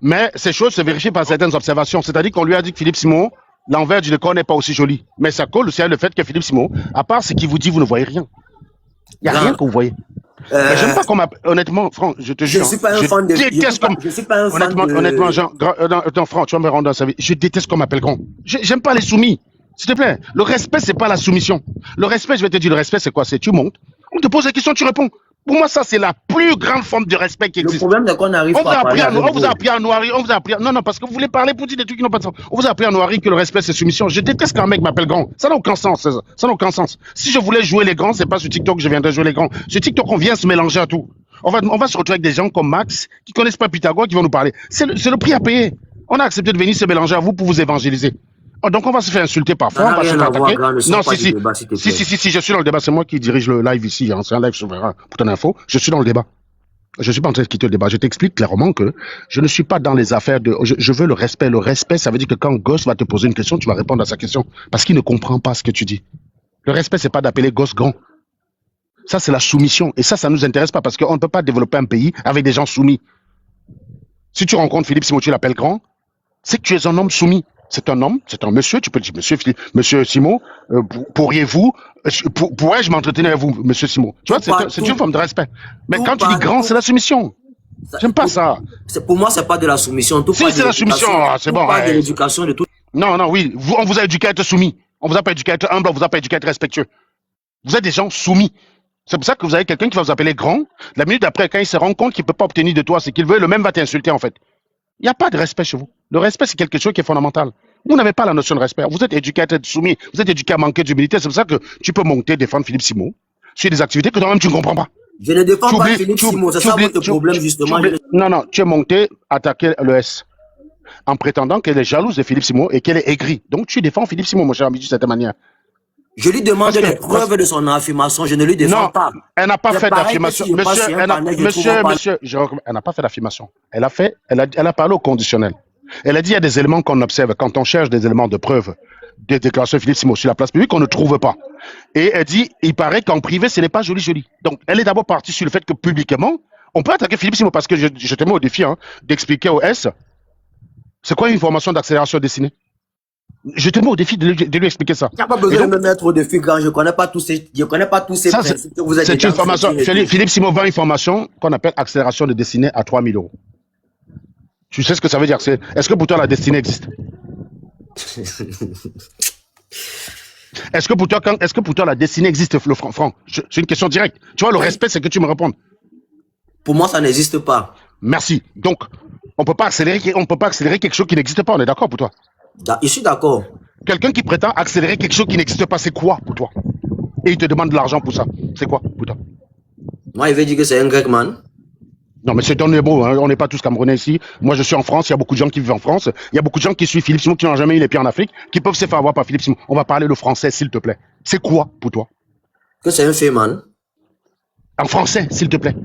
mais ces choses se vérifient par certaines observations. C'est-à-dire qu'on lui a dit que Philippe Simon, l'envers du décor n'est pas aussi joli. Mais ça colle aussi à le fait que Philippe Simon, à part ce qu'il vous dit, vous ne voyez rien. Il n'y a rien que vous voyez. Mais j'aime pas qu'on m'appelle, honnêtement, Franck, je te jure. Je suis pas un fan de. Je suis pas un fan de. Honnêtement, Jean, non, Franck, tu vas me rendre dans sa vie. Je déteste qu'on m'appelle grand. J'aime pas les soumis. S'il te plaît. Le respect, c'est pas la soumission. Le respect, je vais te dire, le respect, c'est quoi? C'est tu montes, on te pose la question, tu réponds. Pour moi, ça, c'est la plus grande forme de respect qui existe. Le problème, c'est qu'on n'arrive pas à parler. On vous a appris à noirer, non, parce que vous voulez parler pour dire des trucs qui n'ont pas de sens. On vous a appris à noirer que le respect, c'est soumission. Je déteste quand un mec m'appelle grand. Ça n'a aucun sens, ça n'a aucun sens. Si je voulais jouer les grands, c'est pas sur TikTok que je viendrais jouer les grands. Sur TikTok, on vient se mélanger à tout. On va se retrouver avec des gens comme Max, qui connaissent pas Pythagore, qui vont nous parler. C'est le prix à payer. On a accepté de venir se mélanger à vous pour vous évangéliser. Donc on va se faire insulter parfois, on va se faire attaquer. Non, si, je suis dans le débat, c'est moi qui dirige le live ici, hein. C'est un live souverain, pour ton info, je suis dans le débat. Je suis pas en train de quitter le débat, je t'explique clairement que je ne suis pas dans les affaires de... Je veux le respect. Le respect, ça veut dire que quand Gosse va te poser une question, tu vas répondre à sa question, parce qu'il ne comprend pas ce que tu dis. Le respect, c'est pas d'appeler Gosse grand. Ça, c'est la soumission, et ça nous intéresse pas, parce qu'on ne peut pas développer un pays avec des gens soumis. Si tu rencontres Philippe Simon, tu l'appelles grand, c'est que tu es un homme soumis. C'est un homme, c'est un monsieur, tu peux dire, monsieur Simon, pourriez-vous, pourrais-je m'entretenir avec vous, monsieur Simon? Tu vois, c'est une forme de respect. Mais quand tu dis grand, c'est la soumission. J'aime pas ça. Pour moi, c'est pas de la soumission. Si, c'est la soumission, c'est bon. Pas de l'éducation de tout. Non, oui, on vous a éduqué à être soumis. On vous a pas éduqué à être humble, on vous a pas éduqué à être respectueux. Vous êtes des gens soumis. C'est pour ça que vous avez quelqu'un qui va vous appeler grand. La minute d'après, quand il se rend compte qu'il ne peut pas obtenir de toi ce qu'il veut, le même va t'insulter en fait. Il n'y a pas de respect chez vous. Le respect, c'est quelque chose qui est fondamental. Vous n'avez pas la notion de respect. Vous êtes éduqué à être soumis. Vous êtes éduqué à manquer d'humilité. C'est pour ça que tu peux monter, défendre Philippe Simon sur des activités que toi-même tu ne comprends pas. Je ne défends pas Philippe Simon, c'est ça votre problème justement. Non, tu es monté attaquer le S en prétendant qu'elle est jalouse de Philippe Simon et qu'elle est aigrie. Donc tu défends Philippe Simon, mon cher ami, de cette manière. Je lui demande les preuves de son affirmation, je ne lui défends pas. Elle n'a pas fait d'affirmation. Monsieur, elle n'a pas fait d'affirmation. Elle a parlé au conditionnel. Elle a dit il y a des éléments qu'on observe. Quand on cherche des éléments de preuve des déclarations de Philippe Simon sur la place publique, on ne trouve pas. Et elle dit il paraît qu'en privé, ce n'est pas joli. Donc, elle est d'abord partie sur le fait que publiquement, on peut attaquer Philippe Simon parce que je te mets au défi d'expliquer au S c'est quoi une formation d'accélération dessinée. Je te mets au défi de lui expliquer ça. Il n'y a pas besoin de me mettre au défi, grand. Je ne connais pas tous ces principes que vous êtes. C'est une formation. Philippe Simon vend une formation qu'on appelle accélération de dessinée à 3 000 €. Tu sais ce que ça veut dire? Est-ce que pour toi la destinée existe? Est-ce que pour toi la destinée existe, le franc? C'est une question directe. Tu vois, le respect, c'est que tu me répondes. Pour moi, ça n'existe pas. Merci. Donc, on ne peut pas accélérer quelque chose qui n'existe pas. On est d'accord pour toi? Je suis d'accord. Quelqu'un qui prétend accélérer quelque chose qui n'existe pas, c'est quoi pour toi? Et il te demande de l'argent pour ça. C'est quoi pour toi? Moi, il veut dire que c'est un grec man. Non, mais c'est un mot, hein. On n'est pas tous Camerounais ici. Moi, je suis en France, il y a beaucoup de gens qui vivent en France. Il y a beaucoup de gens qui suivent Philippe Simon, qui n'ont jamais eu les pieds en Afrique, qui peuvent se faire avoir par Philippe Simon. On va parler le français, s'il te plaît. C'est quoi pour toi? Que c'est un fait man. En français, s'il te plaît.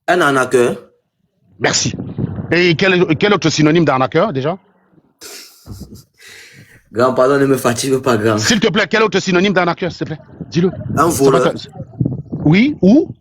Un arnaqueur. Merci. Et quel autre synonyme d'arnaqueur, déjà? Grand, pardon, ne me fatigue pas, grand. S'il te plaît, quel autre synonyme d'arnaqueur, s'il te plaît? Dis-le. Un voleur. Oui, ou?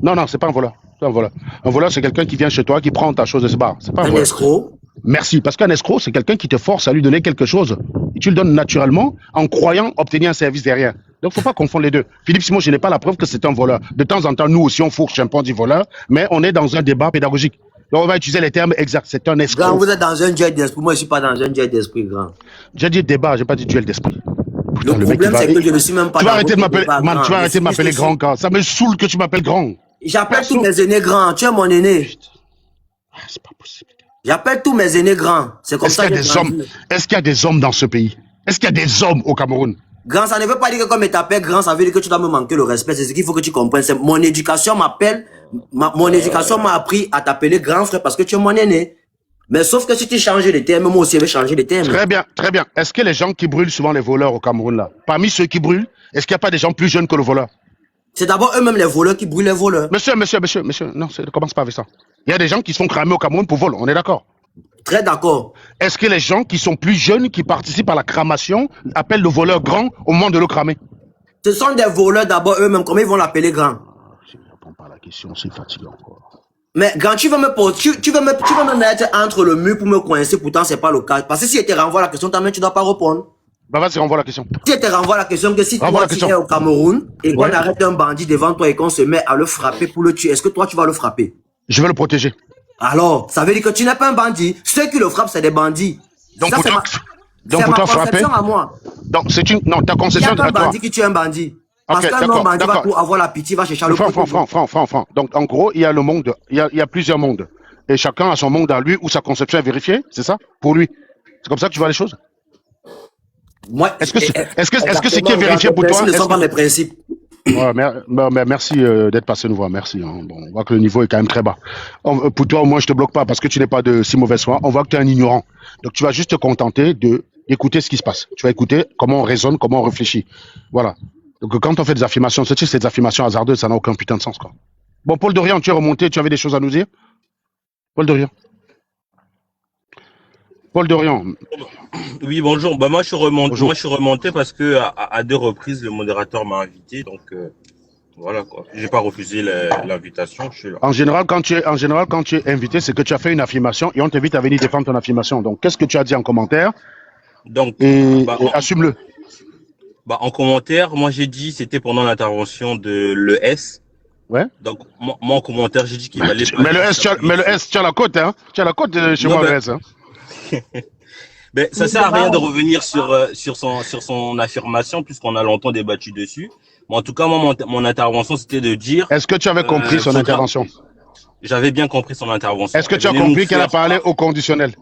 Non, c'est pas un voleur. Un voleur, c'est quelqu'un qui vient chez toi, qui prend ta chose et se barre. C'est pas un voleur. Escroc. Merci, parce qu'un escroc, c'est quelqu'un qui te force à lui donner quelque chose. Et tu le donnes naturellement en croyant obtenir un service derrière. Donc, il ne faut pas confondre les deux. Philippe Simon, je n'ai pas la preuve que c'est un voleur. De temps en temps, nous aussi, on fourche un peu du voleur, mais on est dans un débat pédagogique. Donc, on va utiliser les termes exacts. C'est un escroc. Grand, vous êtes dans un duel d'esprit. Moi, je ne suis pas dans un duel d'esprit, grand. J'ai dit débat, je n'ai pas dit duel d'esprit. Le problème, c'est que je ne suis même pas tu dans vas arrêter de m'appeler, man, tu vas arrêter de m'appeler grand, car ça me saoule que tu m'appelles grand. J'appelle tous mes aînés grands. Tu es mon aîné. C'est pas possible. J'appelle tous mes aînés grands. C'est comme ça que Est-ce qu'il y a des hommes dans ce pays? Est-ce qu'il y a des hommes au Cameroun? Grand, ça ne veut pas dire que comme tu t'appelles grand, ça veut dire que tu dois me manquer le respect. C'est ce qu'il faut que tu comprennes. Mon éducation m'appelle, mon éducation m'a appris à t'appeler grand frère parce que tu es mon aîné. Mais sauf que si tu changes les termes, moi aussi je vais changer les termes. Très bien, très bien. Est-ce que les gens qui brûlent souvent les voleurs au Cameroun là, parmi ceux qui brûlent, est-ce qu'il n'y a pas des gens plus jeunes que le voleur? C'est d'abord eux-mêmes les voleurs qui brûlent les voleurs. Monsieur, non, ne commence pas avec ça. Il y a des gens qui sont cramés au Cameroun pour vol, on est d'accord? Très d'accord. Est-ce que les gens qui sont plus jeunes, qui participent à la cramation, appellent le voleur grand au moment de le cramer? Ce sont des voleurs d'abord eux-mêmes, comment ils vont l'appeler grand? Je ne réponds pas à la question, c'est fatigant encore. Mais quand tu veux me mettre entre le mur pour me coincer, pourtant c'est pas le cas. Parce que si je te renvoie la question, toi-même tu dois pas répondre. Bah vas-y, renvoie la question. Si je te renvoie la question, que si toi tu es au Cameroun et qu'on arrête un bandit devant toi et qu'on se met à le frapper pour le tuer, est-ce que toi tu vas le frapper? Je vais le protéger. Alors, ça veut dire que tu n'es pas un bandit. Ceux qui le frappent, c'est des bandits. Donc ça, pour toi frapper. À moi. Donc c'est une ta conception de toi. Il n'y a pas un bandit qui tue un bandit. Parce qu'un homme bandit va pour avoir la pitié, va chercher le franc. Donc en gros, il y a le monde, il y a plusieurs mondes. Et chacun a son monde à lui où sa conception est vérifiée, c'est ça? Pour lui. C'est comme ça que tu vois les choses? Est-ce que ce qui est vérifié pour toi? Ce ne sont pas mes principes. Ouais, merci d'être passé nous voir, merci. Bon, on voit que le niveau est quand même très bas. Pour toi, au moins, je te bloque pas parce que tu n'es pas de si mauvaise foi. On voit que tu es un ignorant. Donc, tu vas juste te contenter d'écouter ce qui se passe. Tu vas écouter comment on raisonne, comment on réfléchit. Voilà. Donc, quand on fait des affirmations, c'est des affirmations hasardeuses, ça n'a aucun putain de sens, quoi. Bon, Paul Dorian, tu es remonté, tu avais des choses à nous dire? Paul Dorian. Paul Dorian. Oui, bonjour. Bah, moi, je suis remonté parce que à 2 reprises, le modérateur m'a invité. Donc, voilà, quoi. J'ai pas refusé l'invitation. Je suis là. En général, quand tu es invité, c'est que tu as fait une affirmation et on t'invite à venir défendre ton affirmation. Donc, qu'est-ce que tu as dit en commentaire? Donc, et assume-le. Bah, en commentaire, moi, j'ai dit, c'était pendant l'intervention de l'ES. Ouais. Donc, moi, en commentaire, j'ai dit qu'il fallait pas. Mais le S, tu as la côte, hein. Tu as la côte chez moi, le S, hein. Mais ça sert à rien de revenir sur son affirmation puisqu'on a longtemps débattu dessus. Mais en tout cas, moi, mon intervention, c'était de dire. Est-ce que tu avais compris son intervention? J'avais bien compris son intervention. Est-ce que tu as compris qu'elle a parlé au conditionnel?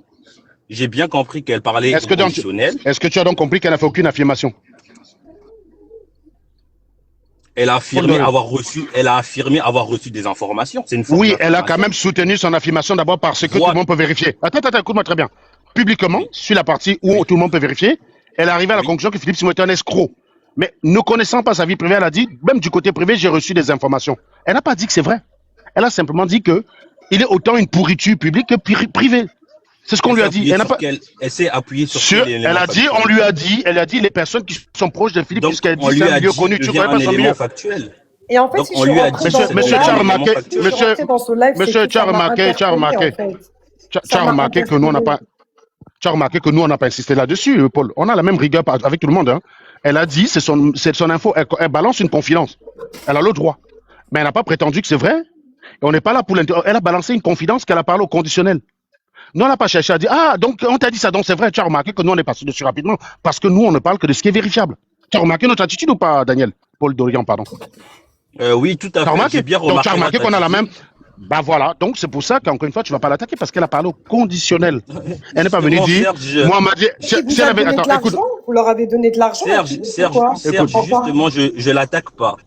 J'ai bien compris qu'elle parlait au conditionnel. Est-ce que tu as donc compris qu'elle n'a fait aucune affirmation? Elle a affirmé avoir reçu des informations. C'est une forme Oui, elle a quand même soutenu son affirmation d'abord parce que tout le monde peut vérifier. Attends, écoute-moi très bien. Publiquement, sur la partie où tout le monde peut vérifier, elle est arrivée à la conclusion que Philippe Simon est un escroc. Mais ne connaissant pas sa vie privée, elle a dit, même du côté privé, j'ai reçu des informations. Elle n'a pas dit que c'est vrai. Elle a simplement dit que il est autant une pourriture publique que privée. C'est ce qu'on lui a dit. Elle s'est appuyée sur elle a dit, elle a dit les personnes qui sont proches de Philippe, puisqu'elle dit c'est un milieu connu, tu connais pas son milieu. Factuel. Et en fait, si je suis rentrée dans ce Monsieur, tu as remarqué que nous, on n'a pas. Tu as remarqué que nous, on n'a pas insisté là-dessus, Paul. On a la même rigueur avec tout le monde. Hein. Elle a dit, c'est son info. Elle balance une confidence. Elle a le droit. Mais elle n'a pas prétendu que c'est vrai. Et on n'est pas là pour l'interroger. Elle a balancé une confidence qu'elle a parlé au conditionnel. Nous, on n'a pas cherché à dire, ah, donc on t'a dit ça, donc c'est vrai. Tu as remarqué que nous, on est passé dessus rapidement. Parce que nous, on ne parle que de ce qui est vérifiable. Tu as remarqué notre attitude ou pas, Daniel? Paul Dorian, pardon. Oui, tout à fait. J'ai bien remarqué. Donc, tu as remarqué qu'on a la même. Bah voilà, donc c'est pour ça qu'encore une fois, tu ne vas pas l'attaquer parce qu'elle a parlé au conditionnel. Elle n'est pas venue dire. Moi, on m'a dit. Si elle avait. Attends, écoute. Vous leur avez donné de l'argent. Serge, justement, je l'attaque pas.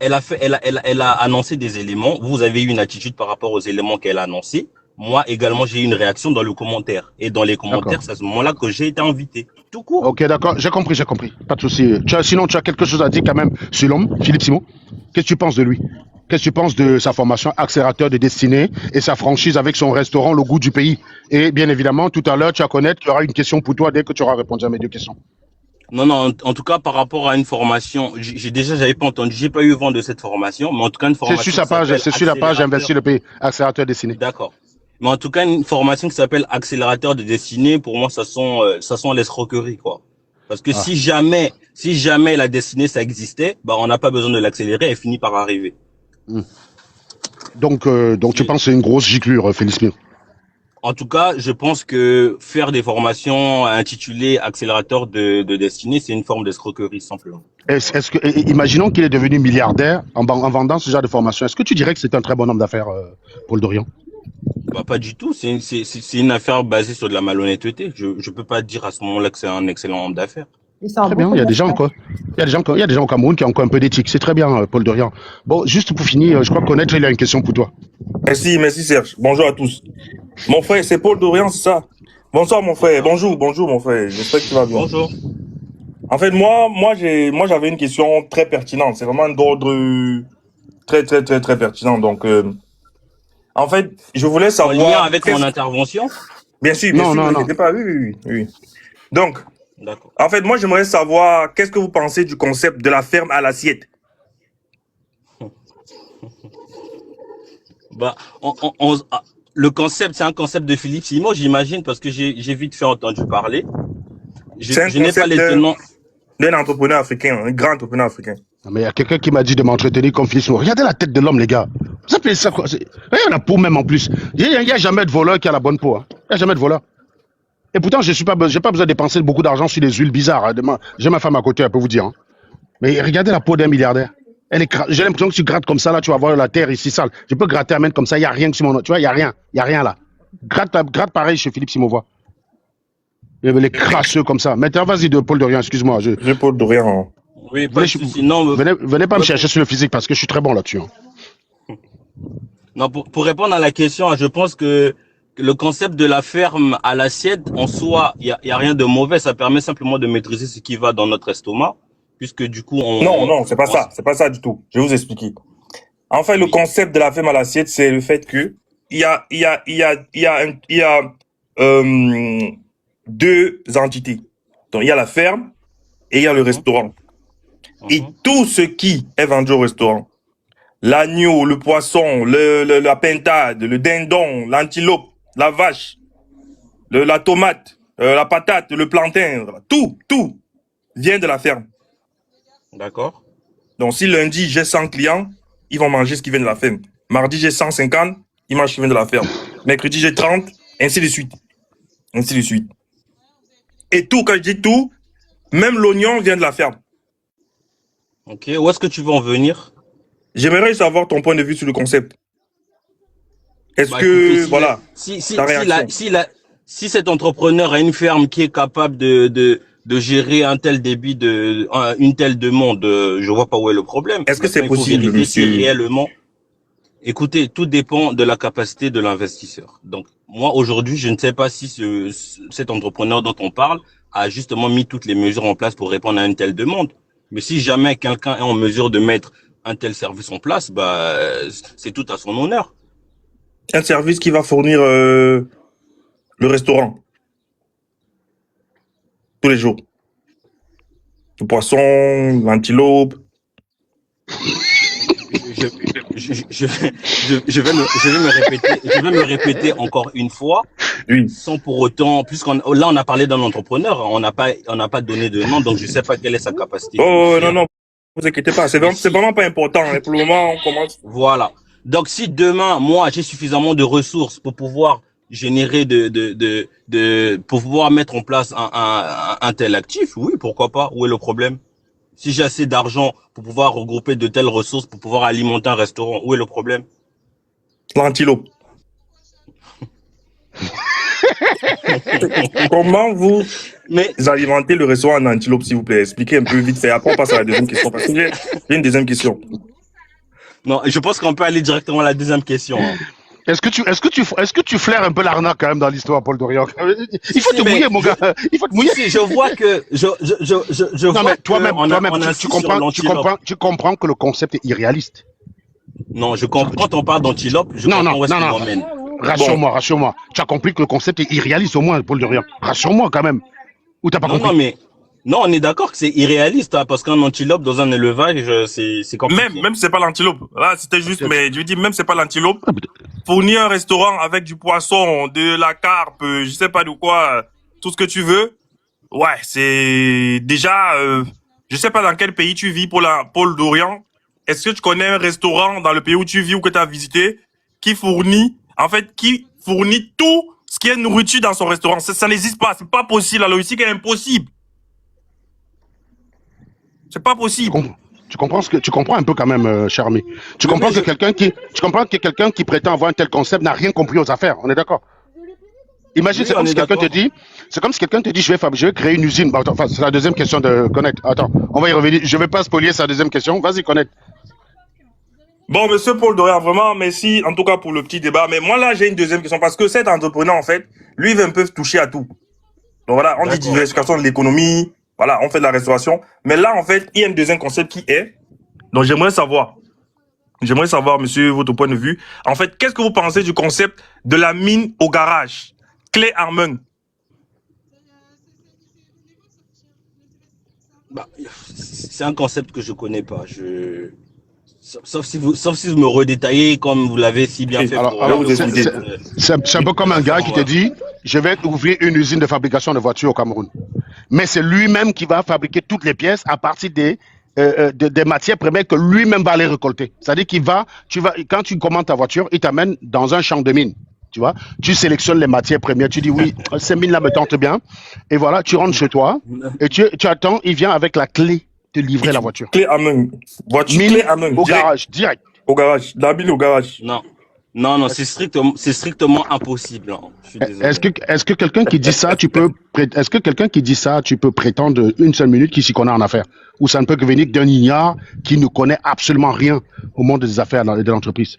Elle a annoncé des éléments. Vous avez eu une attitude par rapport aux éléments qu'elle a annoncés. Moi également, j'ai eu une réaction dans le commentaire. Et dans les commentaires, c'est à ce moment-là que j'ai été invité. Tout court. Ok, d'accord. J'ai compris. Pas de souci. Sinon, tu as quelque chose à dire quand même sur l'homme, Philippe Simon. Qu'est-ce que tu penses de lui? Qu'est-ce que tu penses de sa formation accélérateur de destinée et sa franchise avec son restaurant, le goût du pays? Et bien évidemment, tout à l'heure, tu vas connaître qu'il y aura une question pour toi dès que tu auras répondu à mes deux questions. Non, en tout cas, par rapport à une formation, j'avais pas entendu, j'ai pas eu vent de cette formation, mais en tout cas, une formation. C'est sur la page Investir le pays, accélérateur de destinée. D'accord. Mais en tout cas, une formation qui s'appelle accélérateur de destinée, pour moi, ça sent l'escroquerie, quoi. Parce que si jamais la destinée, ça existait, bah, on n'a pas besoin de l'accélérer, elle finit par arriver. Donc tu penses que c'est une grosse giclure, Félix Mio? En tout cas, je pense que faire des formations intitulées accélérateur de destinée, c'est une forme d'escroquerie, simplement. Imaginons qu'il est devenu milliardaire en vendant ce genre de formation. Est-ce que tu dirais que c'est un très bon homme d'affaires, Paul Dorian? Bah, pas du tout. C'est une affaire basée sur de la malhonnêteté. Je peux pas dire à ce moment-là que c'est un excellent homme d'affaires. Très bien, il y a des gens au Cameroun qui ont encore un peu d'éthique. C'est très bien, Paul Dorian. Bon, juste pour finir, je crois connaître, il a une question pour toi. Merci Serge. Bonjour à tous. Mon frère, c'est Paul Dorian, c'est ça? Bonsoir mon frère. Bonjour mon frère. J'espère que tu vas bien. Bonjour. En fait, moi j'avais une question très pertinente. C'est vraiment d'ordre très pertinent. Donc, en fait, je voulais savoir. En lien avec mon intervention? Bien sûr, non. Pas. Oui. Donc, en fait, moi, j'aimerais savoir qu'est-ce que vous pensez du concept de la ferme à l'assiette. Bah, le concept, c'est un concept de Philippe Simon, j'imagine, parce que j'ai vite fait entendu parler. Je n'ai pas les tenants. D'un entrepreneur africain, un grand entrepreneur africain. Mais il y a quelqu'un qui m'a dit de m'entretenir comme Philippe Simon. Regardez la tête de l'homme, les gars. Vous appelez ça quoi? Regardez la peau même en plus. Il n'y a jamais de voleur qui a la bonne peau. Hein. Il n'y a jamais de voleur. Et pourtant, j'ai pas besoin de dépenser beaucoup d'argent sur des huiles bizarres. Hein. J'ai ma femme à côté, elle peut vous dire. Hein. Mais regardez la peau d'un milliardaire. J'ai l'impression que tu grattes comme ça, là, tu vas voir la terre ici sale. Je peux gratter la main comme ça, il n'y a rien sur mon... Tu vois, il n'y a rien là. Gratte pareil chez Philippe Simovois. Les crasseux comme ça. Maintenant, vas-y, Paul Dorian, excuse-moi. Je Paul Dorian. Oui, pas de souci. Non, venez pas me chercher sur le physique parce que je suis très bon là-dessus. Hein. Non, pour répondre à la question, je pense que le concept de la ferme à l'assiette, en soi, il y a rien de mauvais. Ça permet simplement de maîtriser ce qui va dans notre estomac, puisque du coup, Non, c'est pas ça. C'est pas ça du tout. Je vais vous expliquer. En fait, le concept de la ferme à l'assiette, c'est le fait que il y a deux entités. Donc, il y a la ferme et il y a le restaurant. Et tout ce qui est vendu au restaurant, l'agneau, le poisson, la pintade, le dindon, l'antilope, la vache, la tomate, la patate, le plantain, tout vient de la ferme. D'accord. Donc, si lundi, j'ai 100 clients, ils vont manger ce qui vient de la ferme. Mardi, j'ai 150, ils mangent ce qui vient de la ferme. Mercredi, j'ai 30, ainsi de suite. Et tout, quand je dis tout, même l'oignon vient de la ferme. Ok, où est-ce que tu veux en venir? J'aimerais savoir ton point de vue sur le concept. Est-ce Bah que, écoutez, voilà, ta réaction. si cet entrepreneur a une ferme qui est capable de gérer un tel débit une telle demande, je vois pas où est le problème. Est-ce que c'est Maintenant, il faut possible, vérifier si monsieur? réellement. Écoutez, tout dépend de la capacité de l'investisseur. Donc, moi, aujourd'hui, je ne sais pas si cet entrepreneur dont on parle a justement mis toutes les mesures en place pour répondre à une telle demande. Mais si jamais quelqu'un est en mesure de mettre un tel service en place, bah, c'est tout à son honneur. Un service qui va fournir le restaurant tous les jours. Le poisson, l'antilope. Je vais me répéter encore une fois, Oui. sans pour autant, là on a parlé d'un entrepreneur, on n'a pas donné de nom, donc je sais pas quelle est sa capacité. Oh non, vous inquiétez pas, c'est vraiment pas important. Et pour le moment, on commence. Voilà. Donc si demain, moi, j'ai suffisamment de ressources pour pouvoir générer pour pouvoir mettre en place un tel actif, oui, pourquoi pas? Où est le problème? Si j'ai assez d'argent pour pouvoir regrouper de telles ressources pour pouvoir alimenter un restaurant, où est le problème? L'antilope. Comment vous alimentez le restaurant en antilope, s'il vous plaît? Expliquez un peu vite fait. Après, on passe à la deuxième question. Parce que j'ai une deuxième question. Non, je pense qu'on peut aller directement à la deuxième question. Hein. Est-ce que tu flaires un peu l'arnaque quand même dans l'histoire, Paul Dorian? Il faut te mouiller, mon gars. Il faut te mouiller. Si, je vois que non, mais toi-même, tu comprends que le concept est irréaliste. Non, je comprends. Quand on parle d'antilope, je comprends où est-ce qu'on m'emmène. Rassure-moi. Tu as compris que le concept est irréaliste au moins, Paul Dorian. Rassure-moi quand même. Ou t'as pas compris? Non, on est d'accord que c'est irréaliste, hein, parce qu'un antilope dans un élevage, c'est compliqué. Même c'est pas l'antilope. Là, c'était juste, mais je dis même c'est pas l'antilope. Fournir un restaurant avec du poisson, de la carpe, je sais pas de quoi, tout ce que tu veux. Ouais, c'est déjà, je sais pas dans quel pays tu vis, Paul Dorian. Est-ce que tu connais un restaurant dans le pays où tu vis ou que tu as visité qui fournit tout ce qui est nourriture dans son restaurant? Ça n'existe pas, c'est pas possible. La logistique est impossible. C'est pas possible. Tu comprends un peu quand même, cher ami. Tu comprends que quelqu'un qui prétend avoir un tel concept n'a rien compris aux affaires. On est d'accord? Imagine, c'est comme si quelqu'un te dit, je vais créer une usine. Enfin, c'est la deuxième question de Connect. Attends, on va y revenir. Je vais pas spolier sa deuxième question. Vas-y, Connect. Bon, monsieur Paul Dorian, vraiment, merci en tout cas pour le petit débat. Mais moi, là, j'ai une deuxième question parce que cet entrepreneur, en fait, lui, il veut un peu toucher à tout. Donc voilà, on dit diversification de l'économie. Voilà, on fait de la restauration. Mais là, en fait, il y a un deuxième concept qui est. Donc, j'aimerais savoir, monsieur, votre point de vue. En fait, qu'est-ce que vous pensez du concept de la mine au garage? Clé en main. Bah, c'est un concept que je connais pas. Sauf si vous me redétaillez comme vous l'avez si bien fait. C'est un peu comme un gars qui te dit, je vais ouvrir une usine de fabrication de voitures au Cameroun. Mais c'est lui-même qui va fabriquer toutes les pièces à partir des matières premières que lui-même va aller récolter. C'est-à-dire quand tu commandes ta voiture, il t'amène dans un champ de mine. Tu vois, tu sélectionnes les matières premières, tu dis oui, ces mines-là me tentent bien. Et voilà, tu rentres chez toi et tu attends, il vient avec la clé te livrer la voiture. Clé à main. Voiture mine clé à main. Au garage, direct. Au garage. La mine au garage. Non, c'est strictement impossible. Hein. Je suis désolé. Est-ce que quelqu'un qui dit ça, tu peux prétendre une seule minute qu'il s'y connaît en affaires? Ou ça ne peut que venir d'un ignare qui ne connaît absolument rien au monde des affaires et de l'entreprise?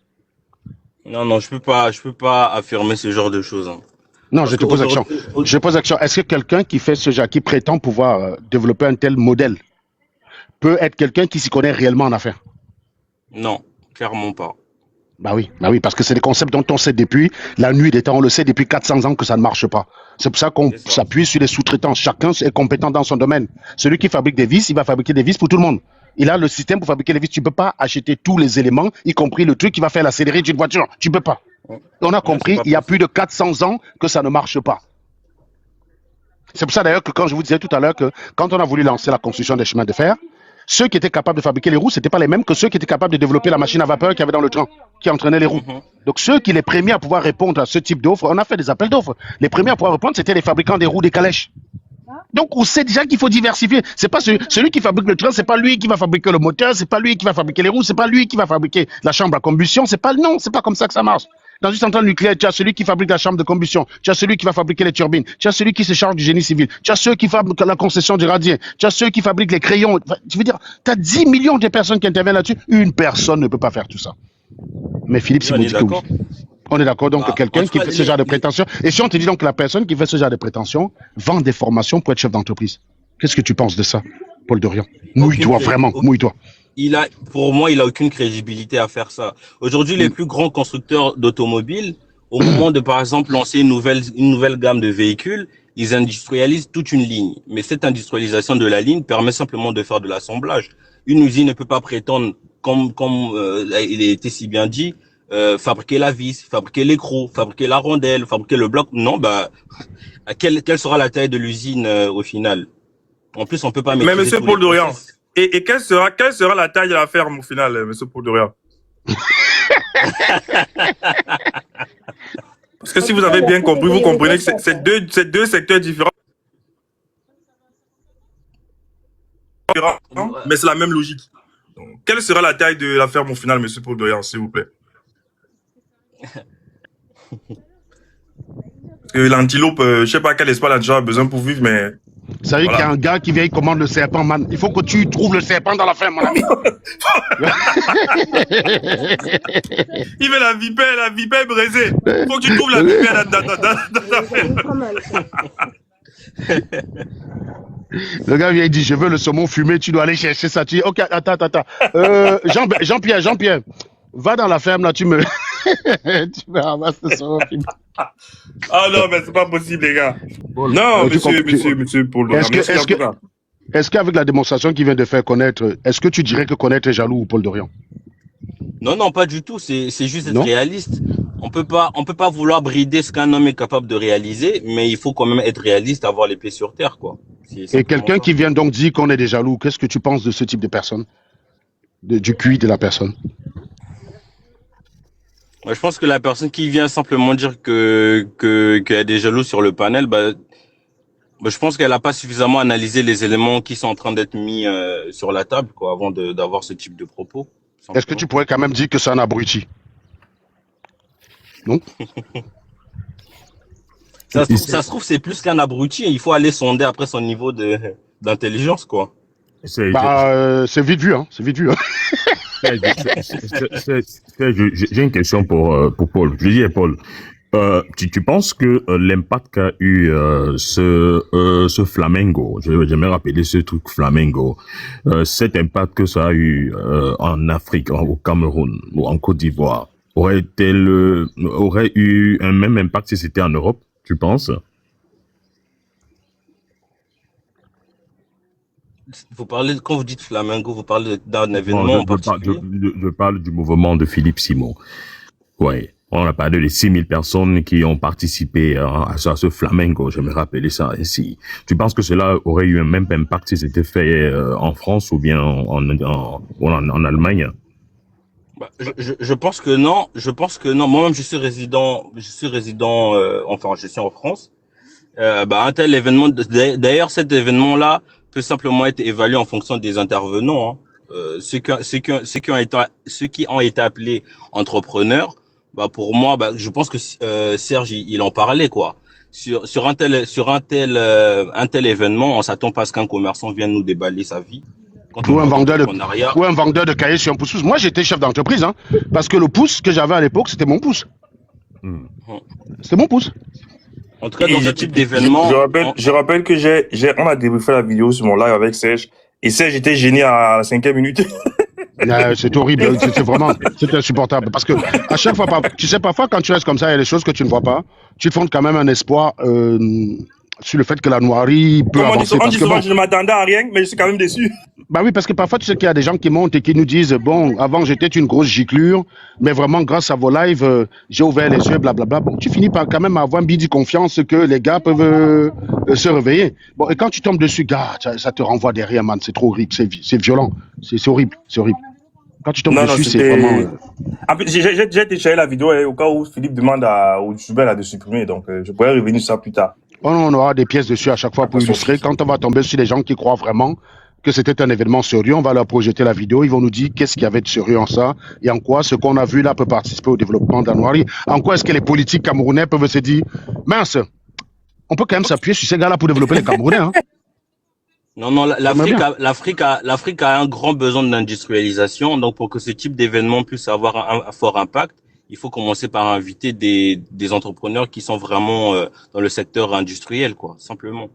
Non, je peux pas affirmer ce genre de choses. Hein. Non, je te pose l'action. Je pose l'action. Est-ce que quelqu'un qui fait ce genre, qui prétend pouvoir développer un tel modèle, peut être quelqu'un qui s'y connaît réellement en affaires? Non, clairement pas. Bah oui, parce que c'est des concepts dont on sait depuis la nuit des temps, on le sait depuis 400 ans que ça ne marche pas. C'est pour ça qu'on s'appuie sur les sous-traitants. Chacun est compétent dans son domaine. Celui qui fabrique des vis, il va fabriquer des vis pour tout le monde. Il a le système pour fabriquer les vis. Tu ne peux pas acheter tous les éléments, y compris le truc qui va faire la sellerie d'une voiture. Tu ne peux pas. On a compris, il y a plus de 400 ans que ça ne marche pas. C'est pour ça d'ailleurs que quand je vous disais tout à l'heure que quand on a voulu lancer la construction des chemins de fer, ceux qui étaient capables de fabriquer les roues, ce n'étaient pas les mêmes que ceux qui étaient capables de développer la machine à vapeur qu'il y avait dans le train, qui entraînait les roues. Donc ceux qui les premiers à pouvoir répondre à ce type d'offres, on a fait des appels d'offres. Les premiers à pouvoir répondre, c'était les fabricants des roues des calèches. Donc, on sait déjà qu'il faut diversifier. C'est pas celui qui fabrique le train, c'est pas lui qui va fabriquer le moteur, c'est pas lui qui va fabriquer les roues, c'est pas lui qui va fabriquer la chambre à combustion, non, c'est pas comme ça que ça marche. Dans une centrale nucléaire, tu as celui qui fabrique la chambre de combustion, tu as celui qui va fabriquer les turbines, tu as celui qui se charge du génie civil, tu as ceux qui fabriquent la concession du radien, tu as ceux qui fabriquent les crayons. Tu veux dire, tu as 10 millions de personnes qui interviennent là-dessus, une personne ne peut pas faire tout ça. Mais Philippe Simon dit que oui. On est d'accord, donc quelqu'un qui fait ce genre de prétention. Et si on te dit donc que la personne qui fait ce genre de prétention vend des formations pour être chef d'entreprise, qu'est-ce que tu penses de ça, Paul Dorian? Mouille-toi, vraiment, mouille-toi. Pour moi, il n'a aucune crédibilité à faire ça. Aujourd'hui, les plus grands constructeurs d'automobiles, au moment de, par exemple, lancer une nouvelle gamme de véhicules, ils industrialisent toute une ligne. Mais cette industrialisation de la ligne permet simplement de faire de l'assemblage. Une usine ne peut pas prétendre, comme il a été si bien dit, fabriquer la vis, fabriquer l'écrou, fabriquer la rondelle, fabriquer le bloc. Non, quelle sera la taille de l'usine au final? En plus, on peut pas maîtriser. Mais monsieur Paul Dorian, et quelle sera la taille de la ferme au final, monsieur Paul Dorian? Parce que si vous avez bien compris, vous comprenez que c'est deux secteurs différents. Mais c'est la même logique. Donc, quelle sera la taille de la ferme au final, monsieur Paul Dorian, s'il vous plaît? Parce que l'antilope, je sais pas quel espace l'antilope a besoin pour vivre, mais... Ça veut dire qu'il y a un gars qui vient, il commande le serpent, man. Il faut que tu trouves le serpent dans la ferme, mon ami. Il veut la vipère brisée. Il faut que tu trouves la vipère dans la ferme. Le gars vient, il dit, je veux le saumon fumé, tu dois aller chercher ça. Tu dis, ok, attends. Jean-Pierre, va dans la ferme, là, tu me ramasses le saumon fumé. Ah non, mais c'est pas possible, les gars. Non, monsieur Paul. Est-ce qu'avec la démonstration qu'il vient de faire connaître, est-ce que tu dirais que connaître est jaloux ou Paul Dorian? Non, pas du tout. C'est juste être réaliste. On peut pas vouloir brider ce qu'un homme est capable de réaliser, mais il faut quand même être réaliste, avoir les pieds sur terre, quoi. Et quelqu'un qui vient donc dire qu'on est des jaloux, qu'est-ce que tu penses de ce type de personne? Du QI de la personne? Je pense que la personne qui vient simplement dire qu'il y a des jaloux sur le panel, je pense qu'elle n'a pas suffisamment analysé les éléments qui sont en train d'être mis sur la table, quoi, avant d'avoir ce type de propos. Est-ce que tu pourrais quand même dire que c'est un abruti? Non? Ça se trouve, c'est plus qu'un abruti. Il faut aller sonder après son niveau d'intelligence, quoi. C'est vite vu, hein. C'est vite vu, hein. J'ai une question pour Paul. Je dis à Paul, tu penses que l'impact qu'a eu ce flamengo, j'aimerais rappeler ce truc flamengo, cet impact que ça a eu en Afrique, au Cameroun ou en Côte d'Ivoire, aurait eu un même impact si c'était en Europe, tu penses? Quand vous dites flamengo, vous parlez d'un événement en particulier? Je parle du mouvement de Philippe Simon. Ouais. On a parlé de 6000 personnes qui ont participé à ce flamengo, je me rappelle ça ainsi. Tu penses que cela aurait eu un même impact si c'était fait en France ou bien en Allemagne? Je pense que non. Moi-même, je suis résident, enfin, je suis en France. Un tel événement, d'ailleurs, cet événement-là peut simplement être évalué en fonction des intervenants, hein. Ceux qui ont été appelés entrepreneurs, pour moi, je pense que Serge, il en parlait, quoi. Sur un tel événement, on s'attend pas à ce qu'un commerçant vienne nous déballer sa vie. Ou un vendeur de cahiers sur un pouce-pouce. Moi, j'étais chef d'entreprise, hein, parce que le pouce que j'avais à l'époque, c'était mon pouce. C'était mon pouce. En tout cas, dans ce type d'événement... Je rappelle que on a débriefé la vidéo sur mon live avec Serge, et Serge était gêné à la 5e minute. C'est horrible, c'est insupportable. Parce que à chaque fois, tu sais, parfois, quand tu restes comme ça, il y a des choses que tu ne vois pas. Tu te fondes quand même un espoir sur le fait que la noirie peut avancer. On dit souvent, je ne m'attendais à rien, mais je suis quand même déçu. Oui, parce que parfois, tu sais qu'il y a des gens qui montent et qui nous disent, bon, avant, j'étais une grosse giclure, mais vraiment, grâce à vos lives, j'ai ouvert les yeux, blablabla. Bon, tu finis par quand même avoir un bidi confiance que les gars peuvent se réveiller. Bon, et quand tu tombes dessus, gars, ça te renvoie derrière, man. C'est trop horrible, c'est violent. C'est horrible, c'est horrible. Quand tu tombes dessus, c'est vraiment... En plus, j'ai téléchargé la vidéo au cas où Philippe demande au youtubeur de supprimer, donc je pourrais revenir sur ça plus tard. On aura des pièces dessus à chaque fois pour illustrer. Quand on va tomber sur les gens qui croient vraiment que c'était un événement sérieux, on va leur projeter la vidéo. Ils vont nous dire qu'est-ce qu'il y avait de sérieux en ça et en quoi ce qu'on a vu là peut participer au développement de la Noirie. En quoi est-ce que les politiques camerounais peuvent se dire, mince, on peut quand même s'appuyer sur ces gars-là pour développer les Camerounais. Hein. Non, l'Afrique a un grand besoin d'industrialisation. Donc, pour que ce type d'événement puisse avoir un fort impact, il faut commencer par inviter des entrepreneurs qui sont vraiment dans le secteur industriel, quoi, simplement.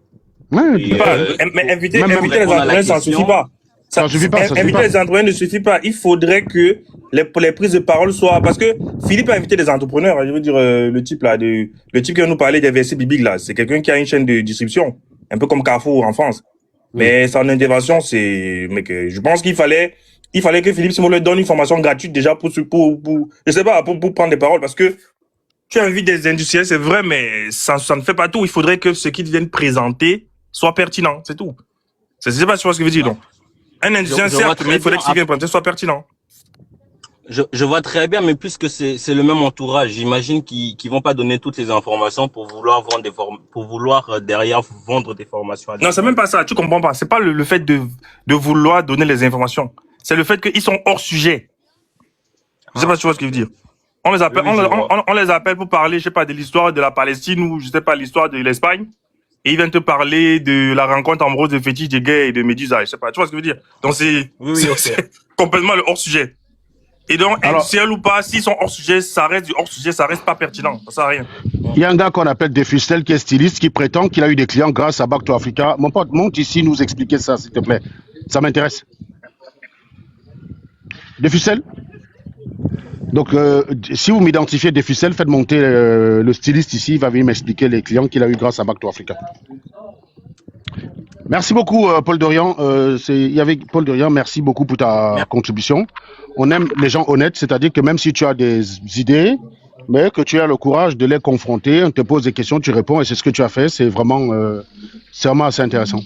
Ouais, mais inviter les entrepreneurs, ça ne suffit pas. Ça suffit pas. Inviter les entrepreneurs ne suffit pas. Il faudrait que les prises de parole soient, parce que Philippe a invité des entrepreneurs. Je veux dire, le type qui va nous parler des versets bibliques là, c'est quelqu'un qui a une chaîne de distribution, un peu comme Carrefour en France. Mais son intervention, je pense qu'il fallait que Philippe Simon lui donne une formation gratuite déjà pour je sais pas, pour prendre des paroles, parce que tu invites des industriels, c'est vrai, mais ça ne fait pas tout. Il faudrait que ce qu'ils viennent présenter soit pertinent, c'est tout. Je sais pas si tu vois ce que je veux dire, donc. Un industriel, certes, mais il faudrait que ce qu'il vienne présenter soit pertinent. Je vois très bien, mais puisque c'est le même entourage, j'imagine qu'ils vont pas donner toutes les informations pour vouloir derrière vendre des formations. Non, c'est même pas ça. Tu comprends pas. C'est pas le fait de vouloir donner les informations. C'est le fait qu'ils sont hors sujet. Je sais pas si tu vois ce que je veux dire. On les appelle, on les appelle pour parler, je sais pas, de l'histoire de la Palestine ou je sais pas, l'histoire de l'Espagne. Et ils viennent te parler de la rencontre amoureuse de fétiche des gays et de Médusa. Je sais pas. Tu vois ce que je veux dire? Donc c'est complètement le hors sujet. Et donc, industriel ou pas, s'ils sont hors sujet, ça reste du hors sujet, ça reste pas pertinent. Ça sert à rien. Il y a un gars qu'on appelle Defustel qui est styliste, qui prétend qu'il a eu des clients grâce à Back to Africa. Mon pote, monte ici nous expliquer ça, s'il te plaît. Ça m'intéresse. Defustel? Donc, si vous m'identifiez Defustel, faites monter le styliste ici, il va venir m'expliquer les clients qu'il a eu grâce à Back to Africa. Merci beaucoup, Paul Dorian. Paul Dorian, merci beaucoup pour ta contribution. On aime les gens honnêtes, c'est-à-dire que même si tu as des idées, mais que tu as le courage de les confronter, on te pose des questions, tu réponds, et c'est ce que tu as fait. C'est vraiment assez intéressant.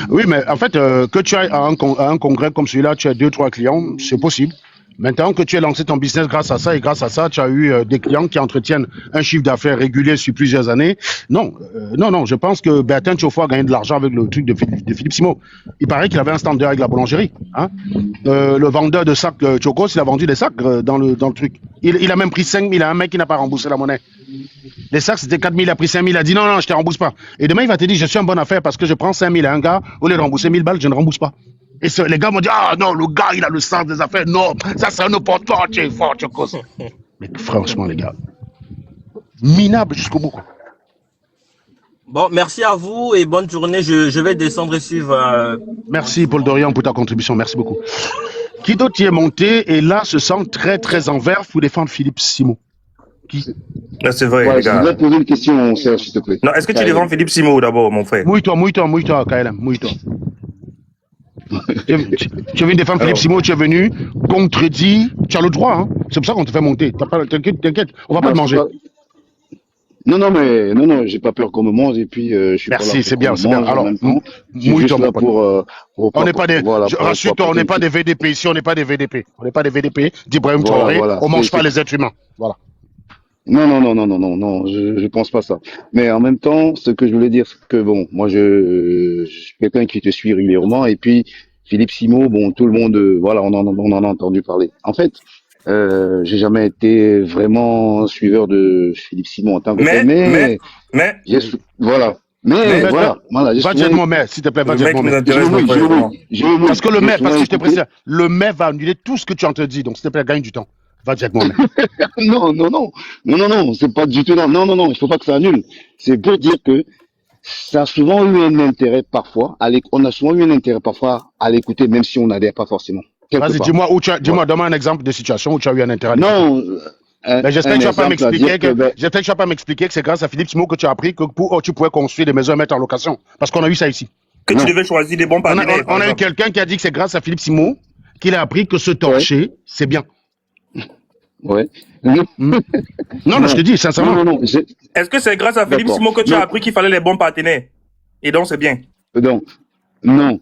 Oui, mais en fait, que tu ailles à un congrès comme celui-là, tu as 2-3 clients, c'est possible. Maintenant que tu as lancé ton business grâce à ça, et grâce à ça, tu as eu des clients qui entretiennent un chiffre d'affaires régulier sur plusieurs années. Non, je pense que Bertin Tchofo a gagné de l'argent avec le truc de Philippe Simon. Il paraît qu'il avait un stand avec la boulangerie. Hein. Le vendeur de sacs Chocos, il a vendu des sacs dans le truc. Il a même pris 5 000 à un mec qui n'a pas remboursé la monnaie. Les sacs, c'était 4 000, il a pris 5 000, il a dit non, je te rembourse pas. Et demain, il va te dire, je suis en bonne affaire parce que je prends 5 000 à un gars, au lieu de rembourser 1000 balles, je ne rembourse pas. Et les gars m'ont dit, ah non, le gars, il a le sens des affaires. Non, ça, c'est un opportunité. Tu es fort, tu es cause. Mais franchement, les gars, minable jusqu'au bout. Bon, merci à vous et bonne journée. Je vais descendre et suivre. Merci, Paul Dorian, pour ta contribution. Merci beaucoup. Qui d'autre y est monté et là se sent très, très en vert pour défendre Philippe Simon? Qui? Là, c'est vrai, les gars. Je voudrais poser une question, Serge, s'il te plaît. Non, est-ce que tu défends Philippe Simon d'abord, mon frère? Mouille-toi, KLM, mouille-toi. Tu es venu défendre Philippe Simon, tu es venu contredire, tu as le droit, hein. C'est pour ça qu'on te fait monter. T'inquiète, on va pas te manger. Non, j'ai pas peur qu'on me mange et puis je suis merci, pas là c'est bien. Alors, mouille-toi, on n'est pas des, rassure-toi, on n'est pas des VDP ici, on n'est pas des VDP. On n'est pas des VDP d'Ibrahim Traoré, on mange pas les êtres humains. Voilà. Non, je pense pas ça. Mais en même temps, ce que je voulais dire, c'est que bon, moi je suis quelqu'un qui te suit régulièrement et puis Philippe Simon, bon, tout le monde, voilà, on en a entendu parler. En fait, j'ai jamais été vraiment suiveur de Philippe Simon en tant que tel, mais voilà. Va dire mon maire, s'il te plaît, va dire mon maire. Parce que le maire, parce que je te précise, le maire va annuler tout ce que tu entendis, donc s'il te plaît, gagne du temps. Va dire mon maire. Non, c'est pas du tout là. Non, il faut pas que ça annule. C'est pour dire que ça a souvent eu un intérêt parfois, on a souvent eu un intérêt parfois à l'écouter, même si on n'adhère pas forcément. Vas-y, dis-moi, donne-moi un exemple de situation où tu as eu un intérêt. Non. J'espère que tu vas pas m'expliquer que c'est grâce à Philippe Simon que tu as appris que tu pouvais construire des maisons et mettre en location. Parce qu'on a eu ça ici. Que tu devais choisir des bons partenaires. On a eu quelqu'un qui a dit que c'est grâce à Philippe Simon qu'il a appris que se torcher, c'est bien. Ouais. Non, je te dis, sincèrement. Non. Est-ce que c'est grâce à Philippe Simon que tu as appris qu'il fallait les bons partenaires? Et donc, c'est bien. Non.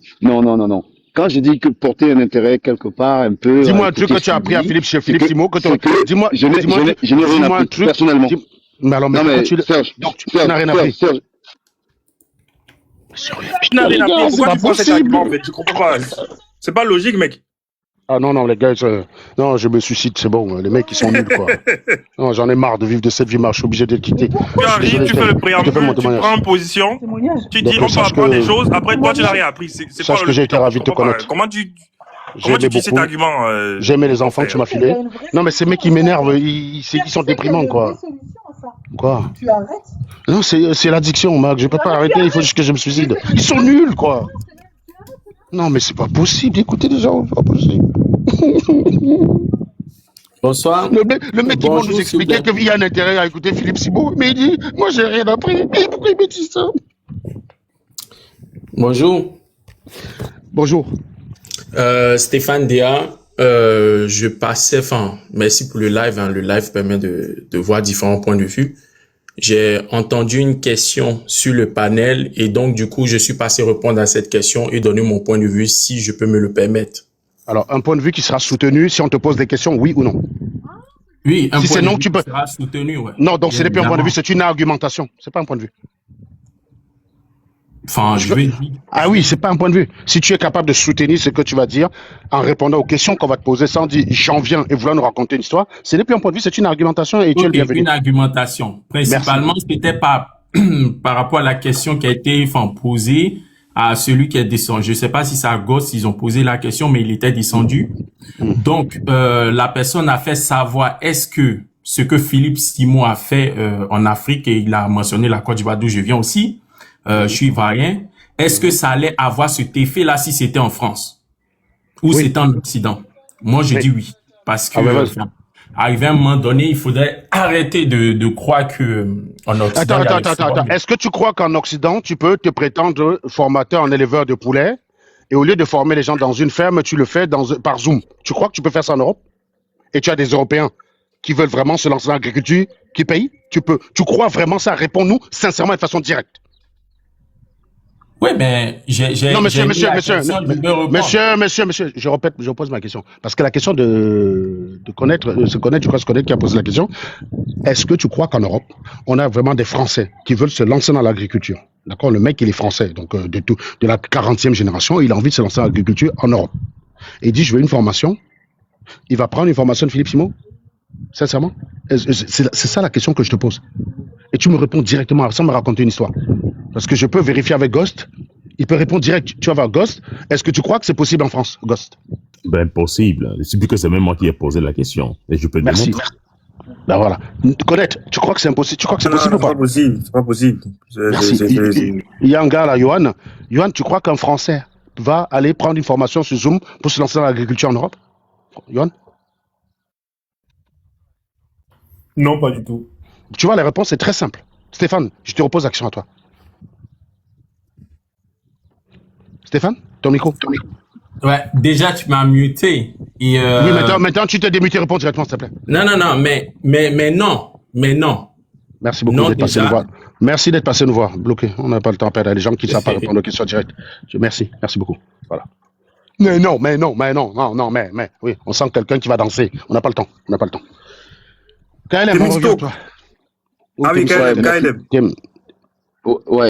Quand j'ai dit que porter un intérêt quelque part, un peu. Dis-moi un truc que tu as appris à Philippe Simon. Dis-moi, je n'ai rien appris personnellement. Mais alors, Serge, tu n'as rien appris. Tu n'as rien Les gars, appris. c'est Pourquoi pas tu prends cet possible. argument, en fait? Je comprends pas. C'est pas logique, mec. Ah non, non, les gars, non, je me suicide, c'est bon. Les mecs, ils sont nuls, quoi. Non, j'en ai marre de vivre de cette vie, je suis obligé de quitter. Tu arrives, tu fais le préambule, tu prends une position, tu dis on peut apprendre des choses, après toi, tu n'as rien appris. C'est pas Sache que j'ai été ravi de te connaître. Comment tu J'ai aimé dis cet beaucoup. argument J'ai aimé les enfants que tu m'as filés. Non, mais ces mecs, ils m'énervent. Ils sont déprimants, quoi. Quoi? Tu arrêtes? Non, c'est l'addiction, Marc. Je peux pas arrêter. Il faut juste que je me suicide. Ils sont nuls, quoi. Non, mais c'est pas possible. Écoutez les gens, c'est pas possible. Bonsoir. Le mec qui va Bonjour, nous expliquer s'il vous plaît. qu'il y a un intérêt à écouter Philippe Simon, mais il dit, moi j'ai rien appris. Mais pourquoi il me dit ça? Bonjour. Bonjour. Stéphane Déa. Je passais, merci pour le live. Le live permet de voir différents points de vue. J'ai entendu une question sur le panel et donc du coup, je suis passé répondre à cette question et donner mon point de vue si je peux me le permettre. Alors, un point de vue qui sera soutenu si on te pose des questions, oui ou non? Oui, un Si point c'est de non, vue tu peux. qui sera soutenu, ouais. Non, donc ce n'est plus un point de vue, Évidemment. c'est une argumentation. C'est pas un point de vue. Je vais dire. Ah oui, c'est pas un point de vue. Si tu es capable de soutenir ce que tu vas dire en répondant aux questions qu'on va te poser sans dire j'en viens et vouloir nous raconter une histoire, ce n'est plus un point de vue, c'est une argumentation et tu es le Ok, bienvenu. une argumentation. Principalement, c'était par rapport à la question qui a été posée à celui qui est descendu. Je ne sais pas si c'est à Ghost, ils ont posé la question, mais il était descendu. Donc, la personne a fait savoir est-ce que ce que Philippe Simon a fait en Afrique, et il a mentionné la Côte d'Ivoire d'où je viens aussi, je suis ivoirien, est-ce que ça allait avoir cet effet-là si c'était en France ou Oui. c'était en Occident? Moi, je dis oui. Parce que, Ah, ben, vas-y. arrivé à un moment donné, il faudrait arrêter de croire que en Occident, il y a le Attends. forum. Est-ce que tu crois qu'en Occident, tu peux te prétendre formateur en éleveur de poulets et au lieu de former les gens dans une ferme, tu le fais par Zoom? Tu crois que tu peux faire ça en Europe? Et tu as des Européens qui veulent vraiment se lancer dans l'agriculture, qui payent? Tu crois vraiment ça? Réponds-nous sincèrement et de façon directe. Oui, mais Non, monsieur, mis la question, je peux répondre. monsieur, je répète, je repose ma question. Parce que la question de se connaître, qui a posé la question, est-ce que tu crois qu'en Europe, on a vraiment des Français qui veulent se lancer dans l'agriculture? D'accord? Le mec, il est français, donc de la 40e génération, il a envie de se lancer dans l'agriculture en Europe. Et il dit, je veux une formation. Il va prendre une formation de Philippe Simon? Sincèrement? C'est ça la question que je te pose. Et tu me réponds directement sans me raconter une histoire. Parce que je peux vérifier avec Ghost. Il peut répondre direct. Tu vas voir Ghost. Est-ce que tu crois que c'est possible en France, Ghost? Ben, possible. C'est plus que c'est même moi qui ai posé la question. Et je peux le Merci. démontrer. Ben voilà. Connaître, tu crois que c'est impossible? Tu crois que c'est possible ou pas? C'est pas possible. Merci. Il y a un gars là, Johan. Johan, tu crois qu'un Français va aller prendre une formation sur Zoom pour se lancer dans l'agriculture en Europe? Johan? Non, pas du tout. Tu vois, la réponse est très simple. Stéphane, je te repose l'action à toi. Stéphane, ton micro. Ouais, déjà, tu m'as muté. Et Oui, maintenant, tu t'es démuté, réponds directement, s'il te plaît. Non, mais non. Merci beaucoup Non, d'être passé déjà. nous voir. Merci d'être passé nous voir. Bloqué. On n'a pas le temps à perdre. Les gens qui ne savent pas répondre aux questions directes. Merci beaucoup. Voilà. Mais non. Oui, on sent quelqu'un qui va danser. On n'a pas le temps. Kaelem, on revient à toi. Ah oui, Ouais, Caleb. ouais.